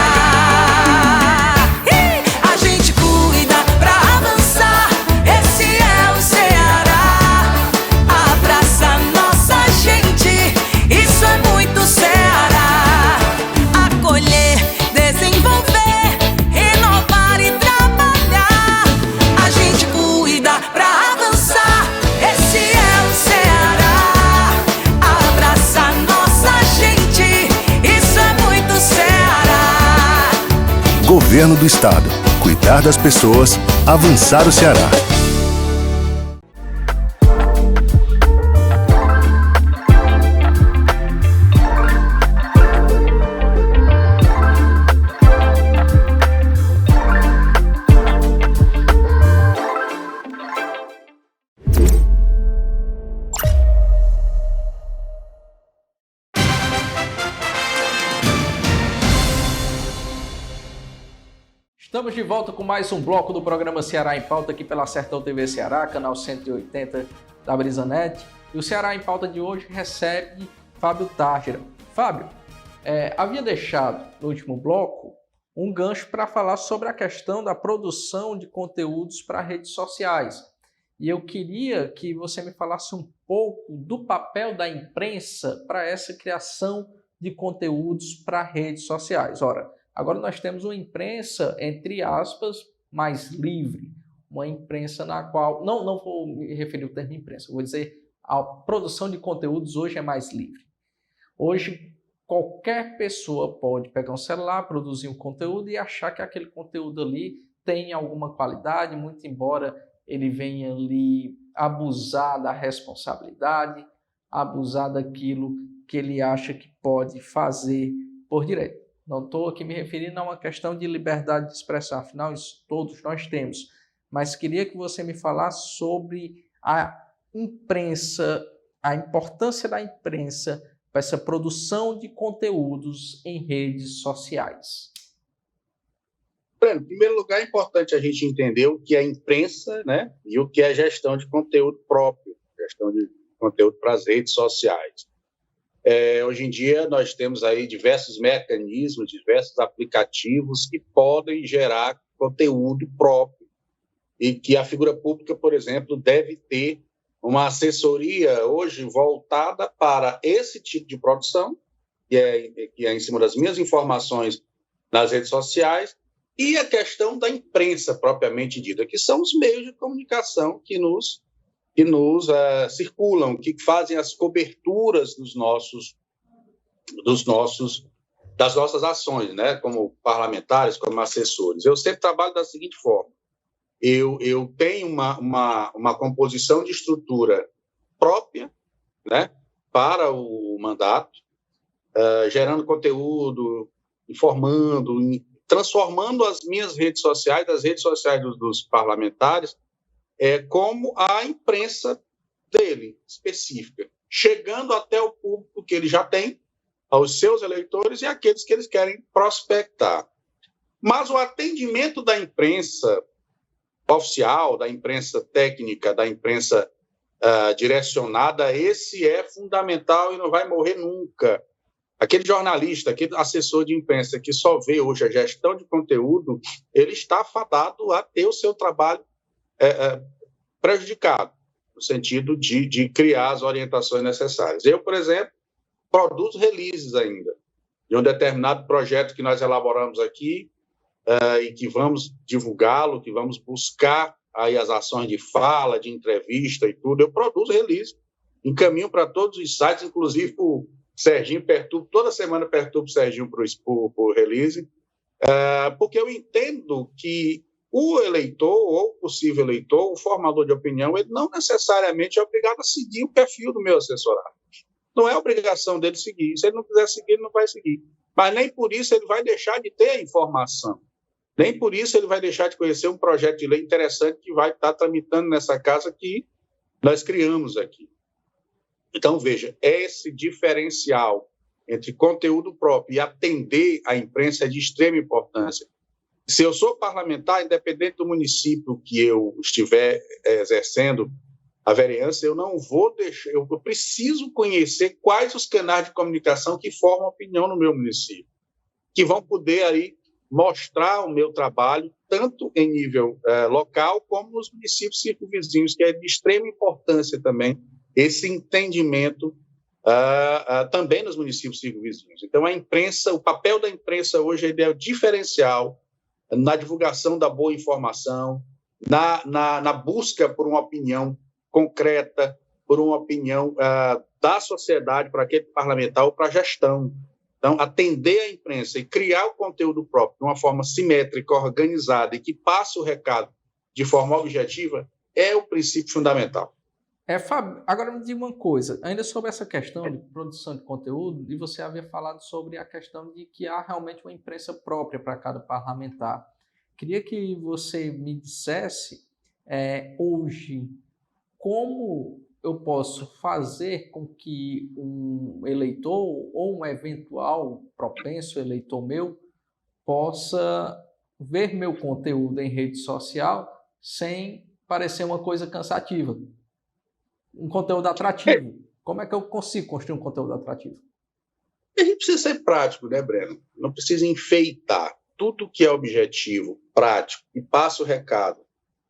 A gente cuida pra avançar, esse é o Ceará. Abraça nossa gente, isso é muito Ceará. Acolher, desenvolver, renovar e trabalhar. A gente cuida pra avançar, esse é o Ceará. Abraça nossa gente, isso é muito Ceará. Governo do Estado. Cuidar das pessoas, avançar o Ceará. Estamos de volta com mais um bloco do programa Ceará em Pauta aqui pela Sertão TV Ceará, canal 180 da BrisaNet. E o Ceará em Pauta de hoje recebe Fábio Tágera. Fábio, havia deixado no último bloco um gancho para falar sobre a questão da produção de conteúdos para redes sociais. E eu queria que você me falasse um pouco do papel da imprensa para essa criação de conteúdos para redes sociais. Ora, agora nós temos uma imprensa, entre aspas, mais livre, uma imprensa na qual... Não vou me referir ao termo imprensa, vou dizer a produção de conteúdos hoje é mais livre. Hoje, qualquer pessoa pode pegar um celular, produzir um conteúdo e achar que aquele conteúdo ali tem alguma qualidade, muito embora ele venha ali abusar da responsabilidade, abusar daquilo que ele acha que pode fazer por direito. Não estou aqui me referindo a uma questão de liberdade de expressão, afinal, isso todos nós temos. Mas queria que você me falasse sobre a imprensa, a importância da imprensa para essa produção de conteúdos em redes sociais. Em primeiro lugar, é importante a gente entender o que é imprensa, né, e o que é gestão de conteúdo próprio, gestão de conteúdo para as redes sociais. Hoje em dia, nós temos aí diversos mecanismos, diversos aplicativos que podem gerar conteúdo próprio e que a figura pública, por exemplo, deve ter uma assessoria hoje voltada para esse tipo de produção, que é em cima das minhas informações nas redes sociais, e a questão da imprensa propriamente dita, que são os meios de comunicação que nos circulam, que fazem as coberturas das nossas ações, né? Como parlamentares, como assessores. Eu sempre trabalho da seguinte forma: eu tenho uma composição de estrutura própria, né, para o mandato, gerando conteúdo, informando, transformando as minhas redes sociais, as redes sociais dos parlamentares, como a imprensa dele, específica, chegando até o público que ele já tem, aos seus eleitores e aqueles que eles querem prospectar. Mas o atendimento da imprensa oficial, da imprensa técnica, da imprensa direcionada, esse é fundamental e não vai morrer nunca. Aquele jornalista, aquele assessor de imprensa que só vê hoje a gestão de conteúdo, ele está fadado a ter o seu trabalho prejudicado, no sentido de criar as orientações necessárias. Eu, por exemplo, produzo releases ainda, de um determinado projeto que nós elaboramos aqui, e que vamos divulgá-lo, que vamos buscar aí as ações de fala, de entrevista e tudo. Eu produzo release, encaminho para todos os sites, inclusive o Serginho perturbo, toda semana perturbo o Serginho por release, porque eu entendo que o eleitor, ou o possível eleitor, o formador de opinião, ele não necessariamente é obrigado a seguir o perfil do meu assessorado. Não é obrigação dele seguir. Se ele não quiser seguir, ele não vai seguir. Mas nem por isso ele vai deixar de ter a informação. Nem por isso ele vai deixar de conhecer um projeto de lei interessante que vai estar tramitando nessa casa que nós criamos aqui. Então, veja, esse diferencial entre conteúdo próprio e atender a imprensa é de extrema importância. Se eu sou parlamentar, independente do município que eu estiver exercendo a vereança, eu não vou deixar, eu preciso conhecer quais os canais de comunicação que formam opinião no meu município, que vão poder aí mostrar o meu trabalho, tanto em nível local, como nos municípios circunvizinhos, que é de extrema importância também, esse entendimento também nos municípios circunvizinhos. Então, a imprensa, o papel da imprensa hoje é o diferencial na divulgação da boa informação, na busca por uma opinião concreta, por uma opinião da sociedade para aquele parlamentar ou para a gestão. Então, atender a imprensa e criar o conteúdo próprio de uma forma simétrica, organizada e que passe o recado de forma objetiva é o princípio fundamental. Fábio, agora me diga uma coisa, ainda sobre essa questão de produção de conteúdo, e você havia falado sobre a questão de que há realmente uma imprensa própria para cada parlamentar. Queria que você me dissesse, hoje, como eu posso fazer com que um eleitor ou um eventual propenso eleitor meu possa ver meu conteúdo em rede social sem parecer uma coisa cansativa. Um conteúdo atrativo. Como é que eu consigo construir um conteúdo atrativo? A gente precisa ser prático, né, Breno? Não precisa enfeitar. Tudo que é objetivo, prático e passa o recado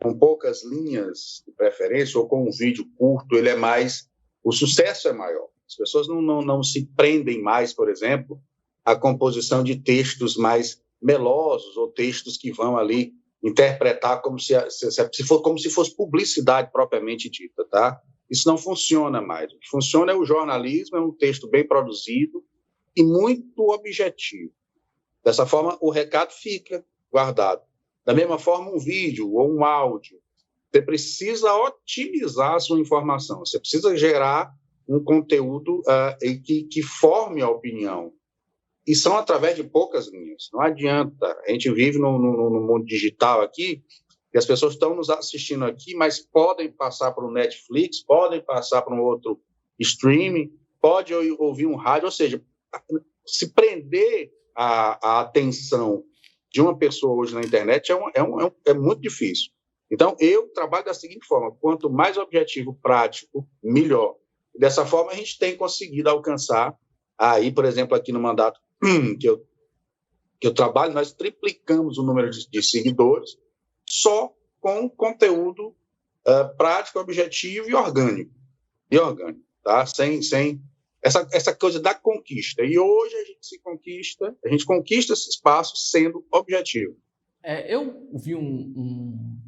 com poucas linhas de preferência ou com um vídeo curto, o sucesso é maior. As pessoas não se prendem mais, por exemplo, à composição de textos mais melosos ou textos que vão ali interpretar como se fosse publicidade propriamente dita, tá? Isso não funciona mais. O que funciona é o jornalismo, é um texto bem produzido e muito objetivo. Dessa forma, o recado fica guardado. Da mesma forma, um vídeo ou um áudio. Você precisa otimizar a sua informação. Você precisa gerar um conteúdo que forme a opinião. E são através de poucas linhas. Não adianta. A gente vive no mundo digital aqui, e as pessoas estão nos assistindo aqui, mas podem passar para o Netflix, podem passar para um outro streaming, pode ouvir um rádio, ou seja, se prender a atenção de uma pessoa hoje na internet é muito difícil. Então, eu trabalho da seguinte forma: quanto mais objetivo, prático, melhor. Dessa forma, a gente tem conseguido alcançar, aí, por exemplo, aqui no mandato que eu trabalho, nós triplicamos o número de seguidores só com conteúdo prático, objetivo e orgânico, tá? Sem essa coisa da conquista. E hoje a gente conquista esse espaço sendo objetivo. Eu vi um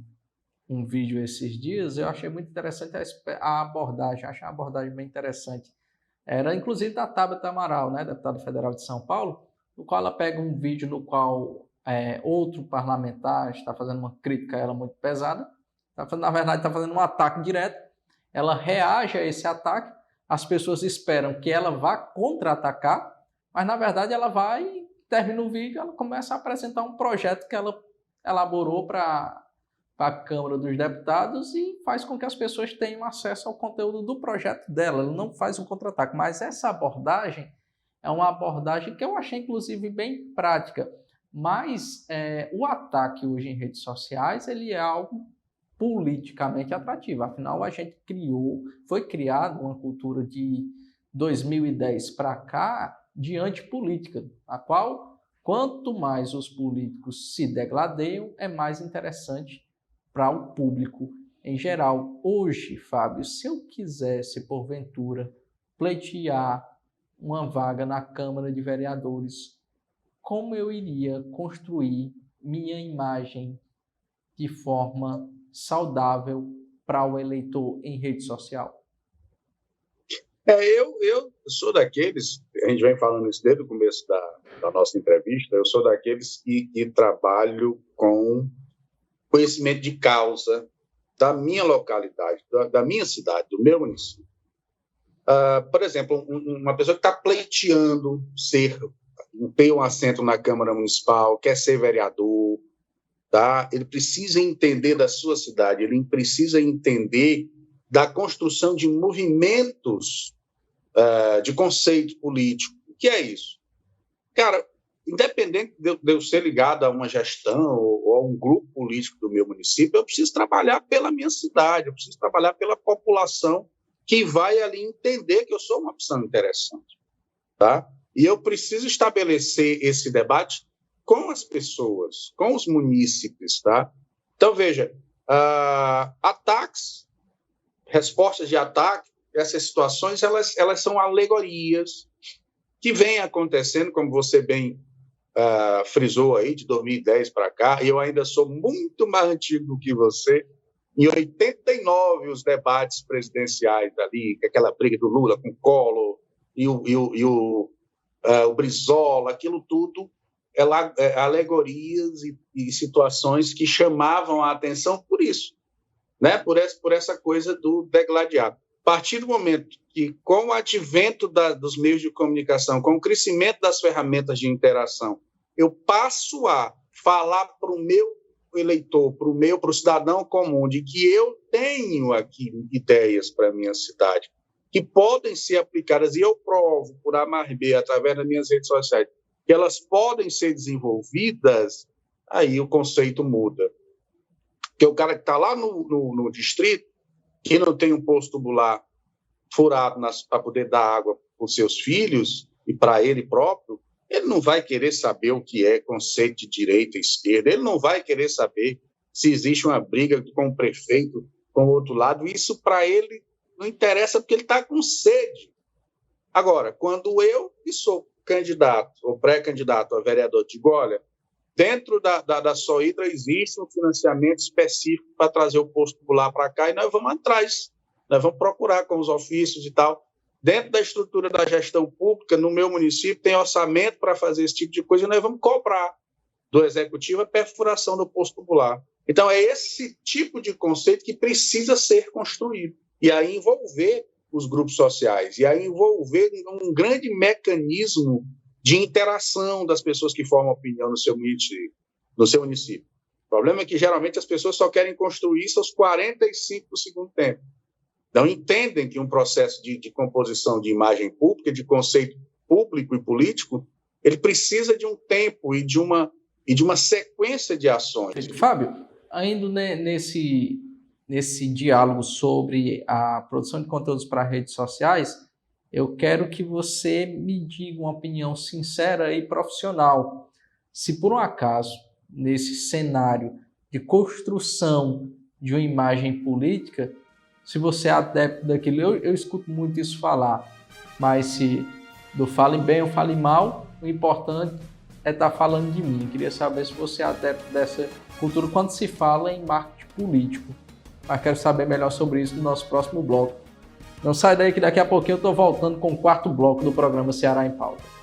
vídeo esses dias, eu achei muito interessante a abordagem, achei uma abordagem bem interessante. Era inclusive da Tabata Amaral, né, deputada federal de São Paulo, no qual ela pega um vídeo no qual outro parlamentar está fazendo uma crítica a ela muito pesada, na verdade está fazendo um ataque direto, ela reage a esse ataque, as pessoas esperam que ela vá contra-atacar, mas na verdade ela vai, termina o vídeo, ela começa a apresentar um projeto que ela elaborou para a Câmara dos Deputados e faz com que as pessoas tenham acesso ao conteúdo do projeto dela. Ela não faz um contra-ataque, mas essa abordagem é uma abordagem que eu achei, inclusive, bem prática. Mas o ataque hoje em redes sociais, ele é algo politicamente atrativo. Afinal, foi criada uma cultura de 2010 para cá de antipolítica, a qual, quanto mais os políticos se degladeiam, é mais interessante para o público em geral. Hoje, Fábio, se eu quisesse, porventura, pleitear uma vaga na Câmara de Vereadores, como eu iria construir minha imagem de forma saudável para o eleitor em rede social? Eu sou daqueles, a gente vem falando isso desde o começo da nossa entrevista, eu sou daqueles que trabalho com conhecimento de causa da minha localidade, da minha cidade, do meu município. Por exemplo, uma pessoa que está pleiteando ter um assento na Câmara Municipal, quer ser vereador, tá? Ele precisa entender da sua cidade, ele precisa entender da construção de movimentos de conceito político. O que é isso? Cara, independente de eu ser ligado a uma gestão ou a um grupo político do meu município, eu preciso trabalhar pela minha cidade, eu preciso trabalhar pela população que vai ali entender que eu sou uma opção interessante, tá? E eu preciso estabelecer esse debate com as pessoas, com os munícipes, tá? Então, veja, ataques, respostas de ataque, essas situações, elas são alegorias que vêm acontecendo, como você bem frisou aí, de 2010 para cá, e eu ainda sou muito mais antigo do que você. Em 89, os debates presidenciais ali, aquela briga do Lula com o Collor e o Brizola, aquilo tudo, alegorias e situações que chamavam a atenção por isso, né? Por essa coisa do degladiado. A partir do momento que, com o advento dos meios de comunicação, com o crescimento das ferramentas de interação, eu passo a falar para o meu eleitor, para o cidadão comum, de que eu tenho aqui ideias para a minha cidade, que podem ser aplicadas, e eu provo por A mais B, através das minhas redes sociais, que elas podem ser desenvolvidas, aí o conceito muda. Porque o cara que está lá no distrito, que não tem um posto tubular furado para poder dar água para os seus filhos e para ele próprio, ele não vai querer saber o que é conceito de direita e esquerda, ele não vai querer saber se existe uma briga com o prefeito, com o outro lado. Isso para ele não interessa, porque ele está com sede. Agora, quando eu, que sou candidato ou pré-candidato a vereador, digo, olha, dentro da Sohidra existe um financiamento específico para trazer o posto tubular para cá, e nós vamos atrás, nós vamos procurar com os ofícios e tal. Dentro da estrutura da gestão pública, no meu município, tem orçamento para fazer esse tipo de coisa, e nós vamos cobrar do executivo a perfuração do posto tubular. Então, é esse tipo de conceito que precisa ser construído, e aí envolver os grupos sociais, e aí envolver um grande mecanismo de interação das pessoas que formam opinião no seu município. O problema é que, geralmente, as pessoas só querem construir seus 45 do segundo tempo. Não entendem que um processo de composição de imagem pública, de conceito público e político, ele precisa de um tempo e de uma sequência de ações. Fábio, ainda nesse diálogo sobre a produção de conteúdos para redes sociais, eu quero que você me diga uma opinião sincera e profissional. Se por um acaso, nesse cenário de construção de uma imagem política, se você é adepto daquilo, eu escuto muito isso falar, mas se do fale bem ou fale mal, o importante é estar falando de mim. Eu queria saber se você é adepto dessa cultura quando se fala em marketing político. Mas quero saber melhor sobre isso no nosso próximo bloco. Não sai daí que daqui a pouquinho eu estou voltando com o quarto bloco do programa Ceará em Pauta.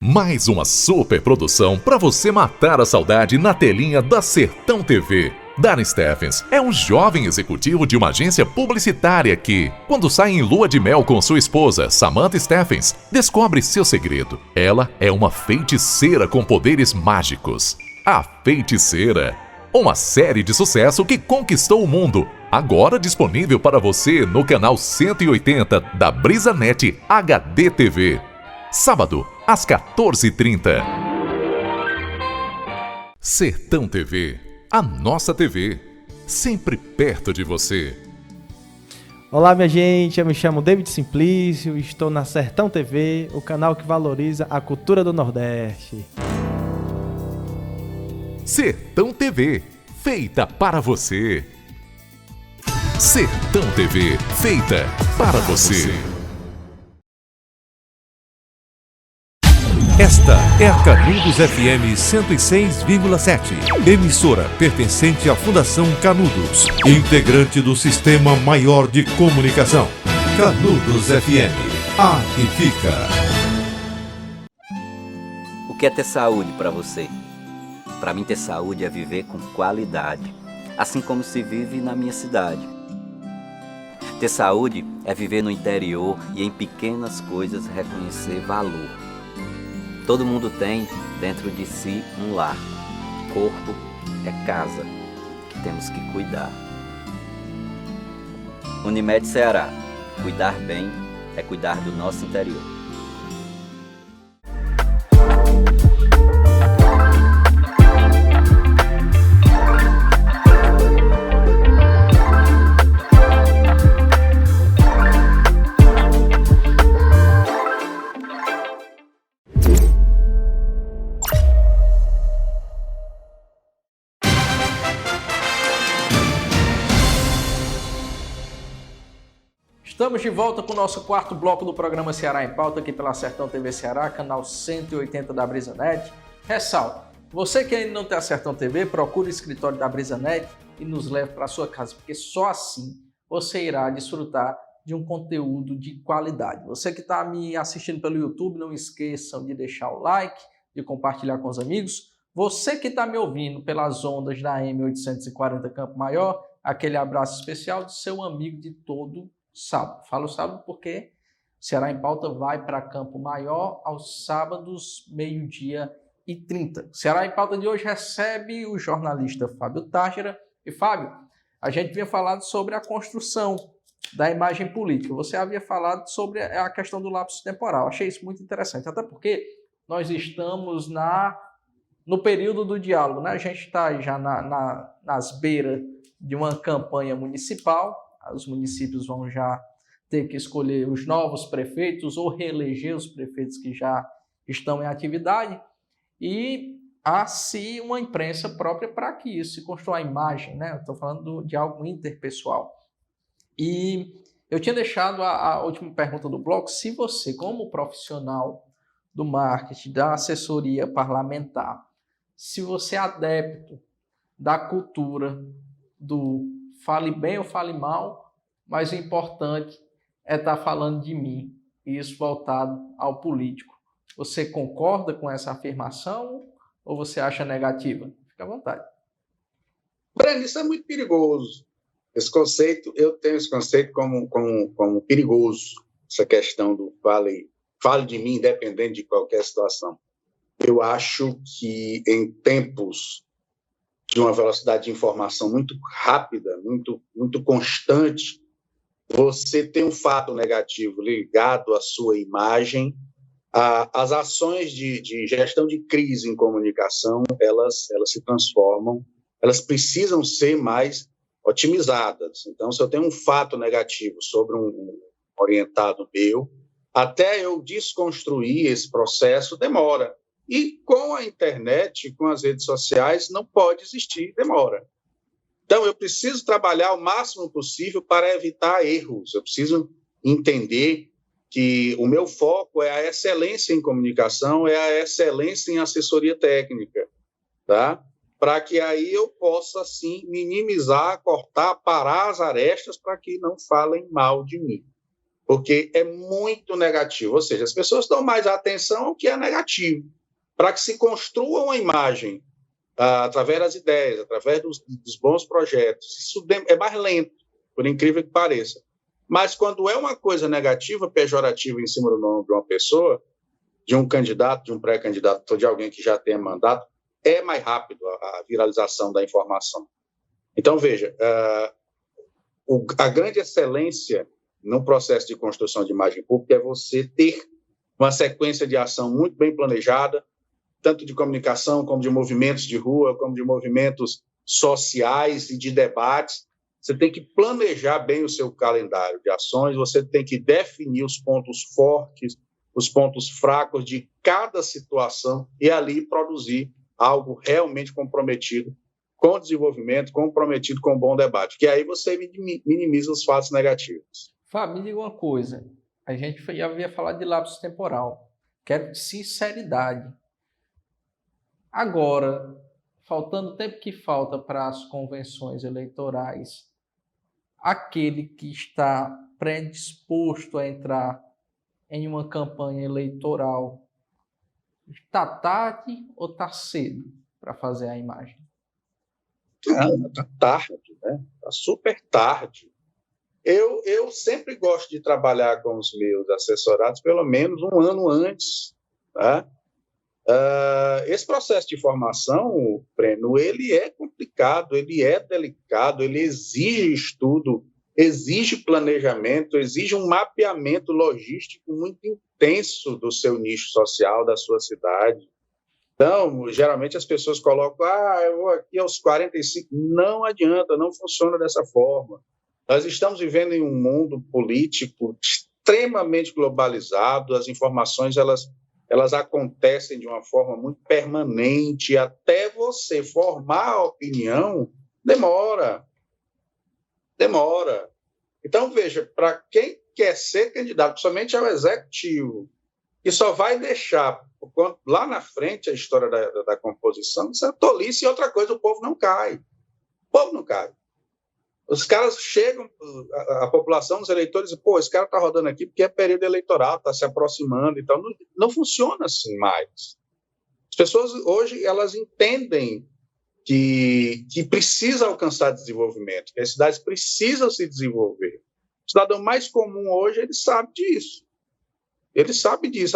Mais uma super produção para você matar a saudade na telinha da Sertão TV. Darren Steffens é um jovem executivo de uma agência publicitária que, quando sai em lua de mel com sua esposa, Samantha Steffens, descobre seu segredo. Ela é uma feiticeira com poderes mágicos. A Feiticeira. Uma série de sucesso que conquistou o mundo. Agora disponível para você no canal 180 da BrisaNet HD TV. Sábado, às 14h30. Sertão TV. A nossa TV, sempre perto de você. Olá, minha gente, eu me chamo David Simplício, estou na Sertão TV, o canal que valoriza a cultura do Nordeste. Sertão TV, feita para você. Sertão TV, feita para você. Esta é a Canudos FM 106,7, emissora pertencente à Fundação Canudos, integrante do Sistema Maior de Comunicação. Canudos FM, a que fica. O que é ter saúde para você? Para mim, ter saúde é viver com qualidade, assim como se vive na minha cidade. Ter saúde é viver no interior e em pequenas coisas reconhecer valor. Todo mundo tem dentro de si um lar. Corpo é casa, que temos que cuidar. Unimed Ceará. Cuidar bem é cuidar do nosso interior. Estamos de volta com o nosso quarto bloco do programa Ceará em Pauta, aqui pela Sertão TV Ceará, canal 180 da BrisaNet. Ressalto, você que ainda não tem a Sertão TV, procure o escritório da BrisaNet e nos leve para a sua casa, porque só assim você irá desfrutar de um conteúdo de qualidade. Você que está me assistindo pelo YouTube, não esqueçam de deixar o like, de compartilhar com os amigos. Você que está me ouvindo pelas ondas da M840 Campo Maior, aquele abraço especial do seu amigo de todo sábado. Falo sábado porque Ceará em Pauta vai para Campo Maior aos sábados, 12h30. Ceará em Pauta de hoje recebe o jornalista Fábio Tágera. E Fábio, a gente vinha falando sobre a construção da imagem política. Você havia falado sobre a questão do lapso temporal. Achei isso muito interessante, até porque nós estamos no período do diálogo, né? A gente está já nas beiras de uma campanha municipal, os municípios vão já ter que escolher os novos prefeitos ou reeleger os prefeitos que já estão em atividade, e há-se uma imprensa própria para que isso se construa a imagem, né? Eu estou falando de algo interpessoal. E eu tinha deixado a última pergunta do bloco, se você, como profissional do marketing, da assessoria parlamentar, se você é adepto da cultura do fale bem ou fale mal, mas o importante é estar falando de mim, e isso voltado ao político. Você concorda com essa afirmação ou você acha negativa? Fica à vontade. Breno, isso é muito perigoso. Esse conceito, eu tenho esse conceito como perigoso, essa questão do fale de mim, independente de qualquer situação. Eu acho que em tempos de uma velocidade de informação muito rápida, muito constante, você tem um fato negativo ligado à sua imagem, as ações de gestão de crise em comunicação, elas se transformam, elas precisam ser mais otimizadas. Então, se eu tenho um fato negativo sobre um orientado meu, até eu desconstruir esse processo, demora. E com a internet, com as redes sociais, não pode existir demora. Então, eu preciso trabalhar o máximo possível para evitar erros. Eu preciso entender que o meu foco é a excelência em comunicação, é a excelência em assessoria técnica, tá? Para que aí eu possa, assim, minimizar, cortar, parar as arestas para que não falem mal de mim. Porque é muito negativo. Ou seja, as pessoas dão mais atenção ao que é negativo, para que se construa uma imagem através das ideias, através dos bons projetos. Isso é mais lento, por incrível que pareça. Mas quando é uma coisa negativa, pejorativa em cima do nome de uma pessoa, de um candidato, de um pré-candidato, ou de alguém que já tem mandato, é mais rápido a viralização da informação. Então, veja, a grande excelência no processo de construção de imagem pública é você ter uma sequência de ação muito bem planejada, tanto de comunicação, como de movimentos de rua, como de movimentos sociais e de debates. Você tem que planejar bem o seu calendário de ações, você tem que definir os pontos fortes, os pontos fracos de cada situação e ali produzir algo realmente comprometido com o desenvolvimento, comprometido com o bom debate, que aí você minimiza os fatos negativos. Fábio, me diga uma coisa, a gente já havia falado de lapso temporal, quero sinceridade. Agora, faltando o tempo que falta para as convenções eleitorais, aquele que está predisposto a entrar em uma campanha eleitoral, está tarde ou está cedo para fazer a imagem? Está tarde, né? Está super tarde. Eu sempre gosto de trabalhar com os meus assessorados pelo menos um ano antes, tá? Esse processo de formação, Breno, ele é complicado, ele é delicado, ele exige estudo, exige planejamento, exige um mapeamento logístico muito intenso do seu nicho social, da sua cidade. Então, geralmente as pessoas colocam, eu vou aqui aos 45. Não adianta, não funciona dessa forma. Nós estamos vivendo em um mundo político extremamente globalizado, as informações elas acontecem de uma forma muito permanente, até você formar a opinião, demora. Então, veja, para quem quer ser candidato, somente ao executivo, que só vai deixar, lá na frente, a história da composição, isso é tolice, e outra coisa, o povo não cai. Os caras chegam, a população, os eleitores, esse cara está rodando aqui porque é período eleitoral, está se aproximando, então não funciona assim mais. As pessoas hoje, elas entendem que precisa alcançar desenvolvimento, que as cidades precisam se desenvolver. O cidadão mais comum hoje, ele sabe disso.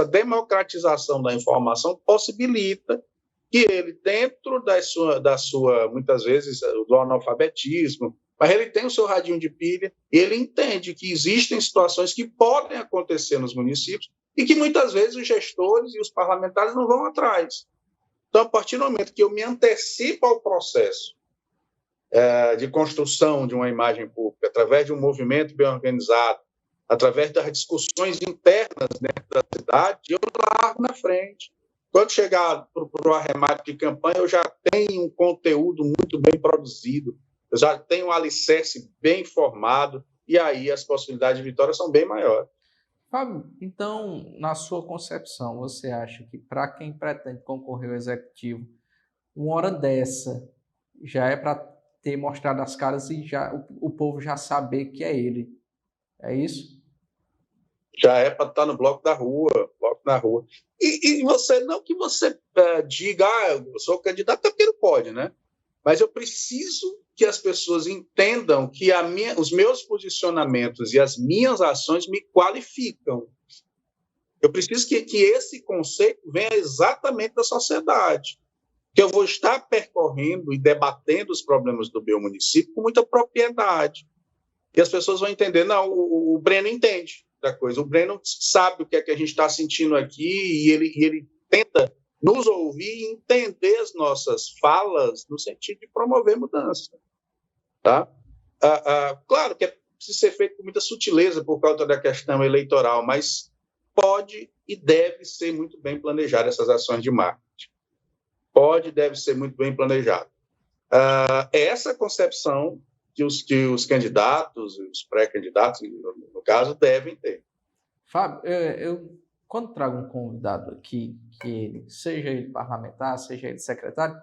A democratização da informação possibilita que ele, dentro da sua muitas vezes, do analfabetismo, mas ele tem o seu radinho de pilha e ele entende que existem situações que podem acontecer nos municípios e que muitas vezes os gestores e os parlamentares não vão atrás. Então, a partir do momento que eu me antecipo ao processo de construção de uma imagem pública, através de um movimento bem organizado, através das discussões internas dentro da cidade, eu largo na frente. Quando chegar para o arremate de campanha, eu já tenho um conteúdo muito bem produzido, eu já tenho um alicerce bem formado, e aí as possibilidades de vitória são bem maiores. Fábio, então, na sua concepção, você acha que para quem pretende concorrer ao executivo, uma hora dessa já é para ter mostrado as caras e já, o povo já saber que é ele? É isso? Já é para estar no bloco da rua, E você, não que você diga, eu sou candidato, até porque não pode, né? Mas eu preciso que as pessoas entendam que os meus posicionamentos e as minhas ações me qualificam. Eu preciso que esse conceito venha exatamente da sociedade, que eu vou estar percorrendo e debatendo os problemas do meu município com muita propriedade. E as pessoas vão entender, não, o Breno entende da coisa, o Breno sabe o que é que a gente está sentindo aqui e ele tenta nos ouvir e entender as nossas falas no sentido de promover mudança. Tá? Claro que precisa ser feito com muita sutileza por causa da questão eleitoral, mas pode e deve ser muito bem planejado essas ações de marketing. Pode e deve ser muito bem planejado. É essa que os candidatos, os pré-candidatos, no caso, devem ter. Fábio, eu quando trago um convidado aqui, que seja ele parlamentar, seja ele secretário,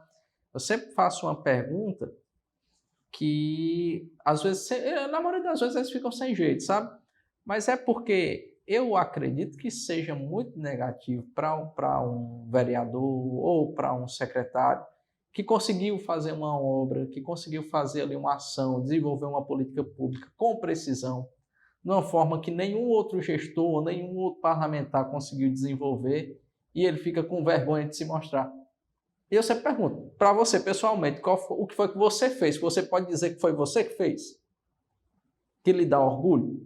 eu sempre faço uma pergunta que, às vezes, na maioria das vezes, eles ficam sem jeito, sabe? Mas é porque eu acredito que seja muito negativo para um vereador ou para um secretário que conseguiu fazer uma obra, que conseguiu fazer ali uma ação, desenvolver uma política pública com precisão, de uma forma que nenhum outro gestor, nenhum outro parlamentar conseguiu desenvolver, e ele fica com vergonha de se mostrar. E eu sempre pergunto, para você pessoalmente, o que foi que você fez? Você pode dizer que foi você que fez? Que lhe dá orgulho?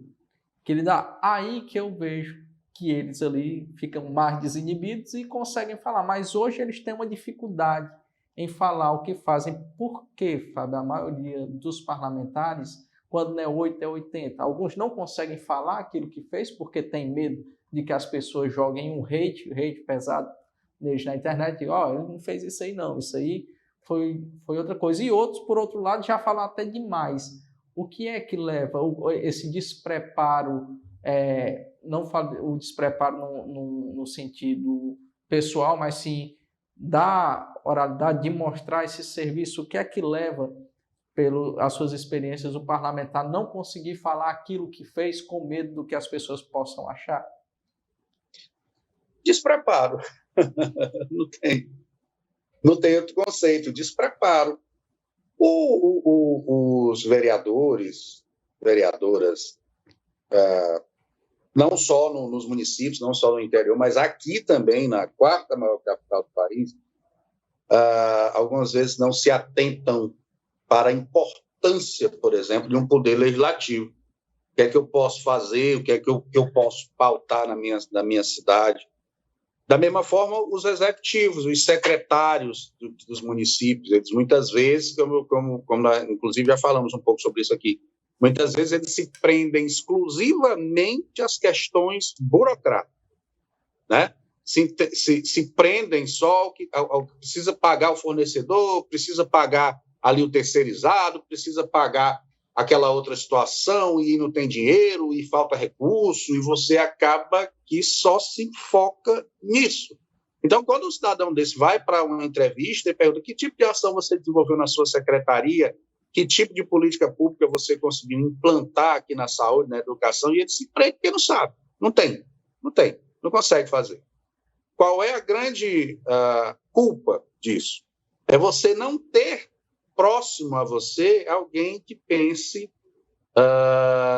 Que lhe dá... Aí que eu vejo que eles ali ficam mais desinibidos e conseguem falar, mas hoje eles têm uma dificuldade em falar o que fazem. Por quê, Fábio? A maioria dos parlamentares, quando não é 8, é 80. Alguns não conseguem falar aquilo que fez porque tem medo de que as pessoas joguem um hate pesado neles na internet. Ele não fez isso aí não, isso aí foi outra coisa. E outros, por outro lado, já falam até demais. O que é que leva esse despreparo, não o despreparo no sentido pessoal, mas sim da oralidade, de mostrar esse serviço? O que é que leva, pelas suas experiências, o parlamentar não conseguir falar aquilo que fez com medo do que as pessoas possam achar? Despreparo. Não tem outro conceito. Despreparo. Os vereadores, vereadoras, não só nos municípios, não só no interior, mas aqui também, na quarta maior capital do país, algumas vezes não se atentam para a importância, por exemplo, de um poder legislativo. O que é que eu posso fazer, o que é que eu posso pautar na minha cidade. Da mesma forma, os executivos, os secretários dos municípios, eles muitas vezes, como inclusive já falamos um pouco sobre isso aqui, muitas vezes eles se prendem exclusivamente às questões burocráticas, né? Se prendem só ao que precisa pagar o fornecedor, precisa pagar ali o terceirizado, precisa pagar aquela outra situação e não tem dinheiro e falta recurso, e você acaba que só se foca nisso. Então, quando um cidadão desse vai para uma entrevista e pergunta que tipo de ação você desenvolveu na sua secretaria, que tipo de política pública você conseguiu implantar aqui na saúde, na educação, e ele se prende porque não sabe, não consegue fazer. Qual é a grande culpa disso? É você não ter próximo a você alguém que pense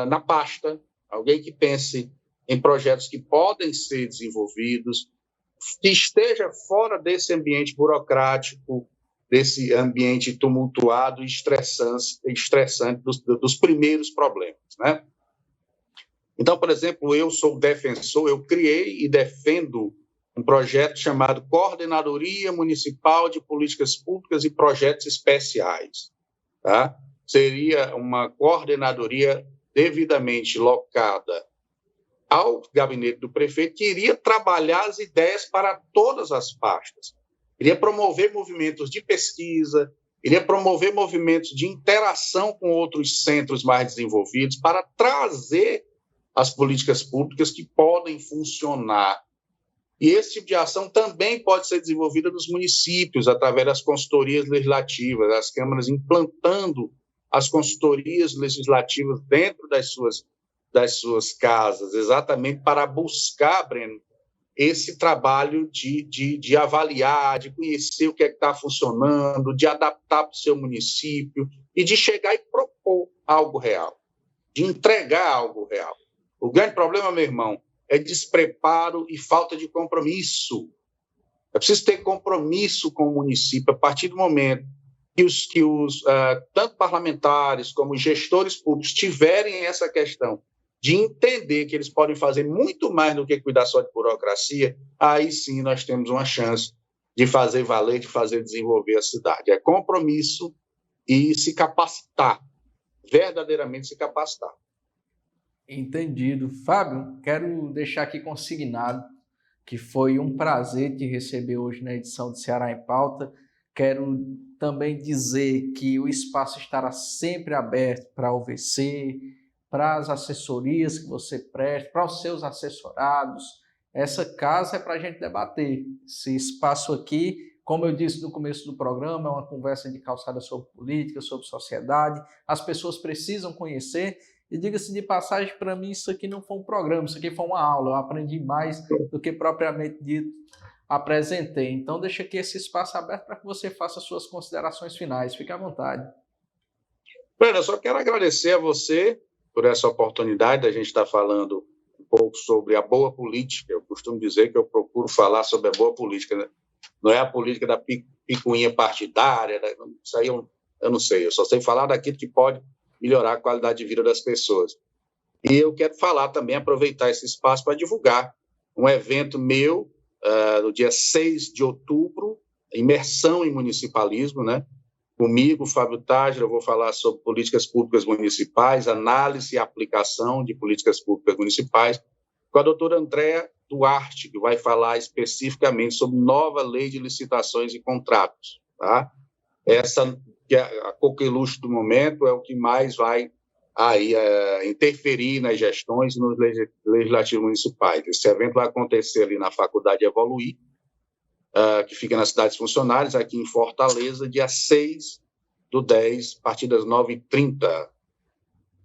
na pasta, alguém que pense em projetos que podem ser desenvolvidos, que esteja fora desse ambiente burocrático desse ambiente tumultuado e estressante dos primeiros problemas, né? Então, por exemplo, eu sou defensor, eu criei e defendo um projeto chamado Coordenadoria Municipal de Políticas Públicas e Projetos Especiais, tá? Seria uma coordenadoria devidamente locada ao gabinete do prefeito, que iria trabalhar as ideias para todas as pastas. Iria promover movimentos de pesquisa, iria promover movimentos de interação com outros centros mais desenvolvidos para trazer as políticas públicas que podem funcionar. E esse tipo de ação também pode ser desenvolvida nos municípios, através das consultorias legislativas, as câmaras implantando as consultorias legislativas dentro das suas casas, exatamente para buscar, Breno, esse trabalho de avaliar, de conhecer o que é que está funcionando, de adaptar para o seu município e de chegar e propor algo real, de entregar algo real. O grande problema, meu irmão, é despreparo e falta de compromisso. É preciso ter compromisso com o município a partir do momento que tanto parlamentares como gestores públicos tiverem essa questão de entender que eles podem fazer muito mais do que cuidar só de burocracia, aí sim nós temos uma chance de fazer valer, de fazer desenvolver a cidade. É compromisso e se capacitar, verdadeiramente se capacitar. Entendido. Fábio, quero deixar aqui consignado que foi um prazer te receber hoje na edição de Ceará em Pauta. Quero também dizer que o espaço estará sempre aberto para o VC, para as assessorias que você presta, para os seus assessorados. Essa casa é para a gente debater. Esse espaço aqui, como eu disse no começo do programa, é uma conversa de calçada sobre política, sobre sociedade. As pessoas precisam conhecer. E diga-se de passagem, para mim isso aqui não foi um programa, isso aqui foi uma aula. Eu aprendi mais do que propriamente dito apresentei. Então deixa aqui esse espaço aberto para que você faça suas considerações finais. Fique à vontade. Breno, eu só quero agradecer a você por essa oportunidade da gente estar falando um pouco sobre a boa política. Eu costumo dizer que eu procuro falar sobre a boa política, né? Não é a política da picuinha partidária, isso aí eu não sei, eu só sei falar daquilo que pode melhorar a qualidade de vida das pessoas. E eu quero falar também, aproveitar esse espaço para divulgar um evento meu, no dia 6 de outubro, imersão em municipalismo, né? Comigo, Fábio Tágera, eu vou falar sobre políticas públicas municipais, análise e aplicação de políticas públicas municipais, com a doutora Andréa Duarte, que vai falar especificamente sobre nova lei de licitações e contratos, tá? Essa, que é a coqueluche do momento, é o que mais vai aí interferir nas gestões e nos legislativos municipais. Esse evento vai acontecer ali na Faculdade Evoluir, que fica nas cidades funcionárias, aqui em Fortaleza, dia 6/10, a partir das 9h30.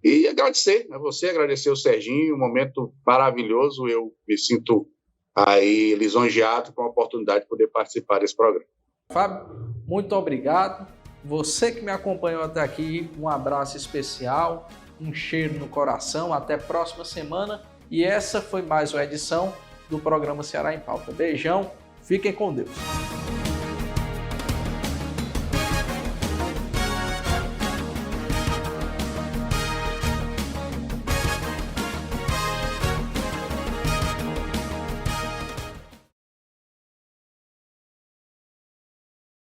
E agradecer a você, agradecer o Serginho, um momento maravilhoso. Eu me sinto aí lisonjeado com a oportunidade de poder participar desse programa. Fábio, muito obrigado. Você que me acompanhou até aqui, um abraço especial, um cheiro no coração. Até a próxima semana. E essa foi mais uma edição do programa Ceará em Pauta. Beijão, fiquem com Deus.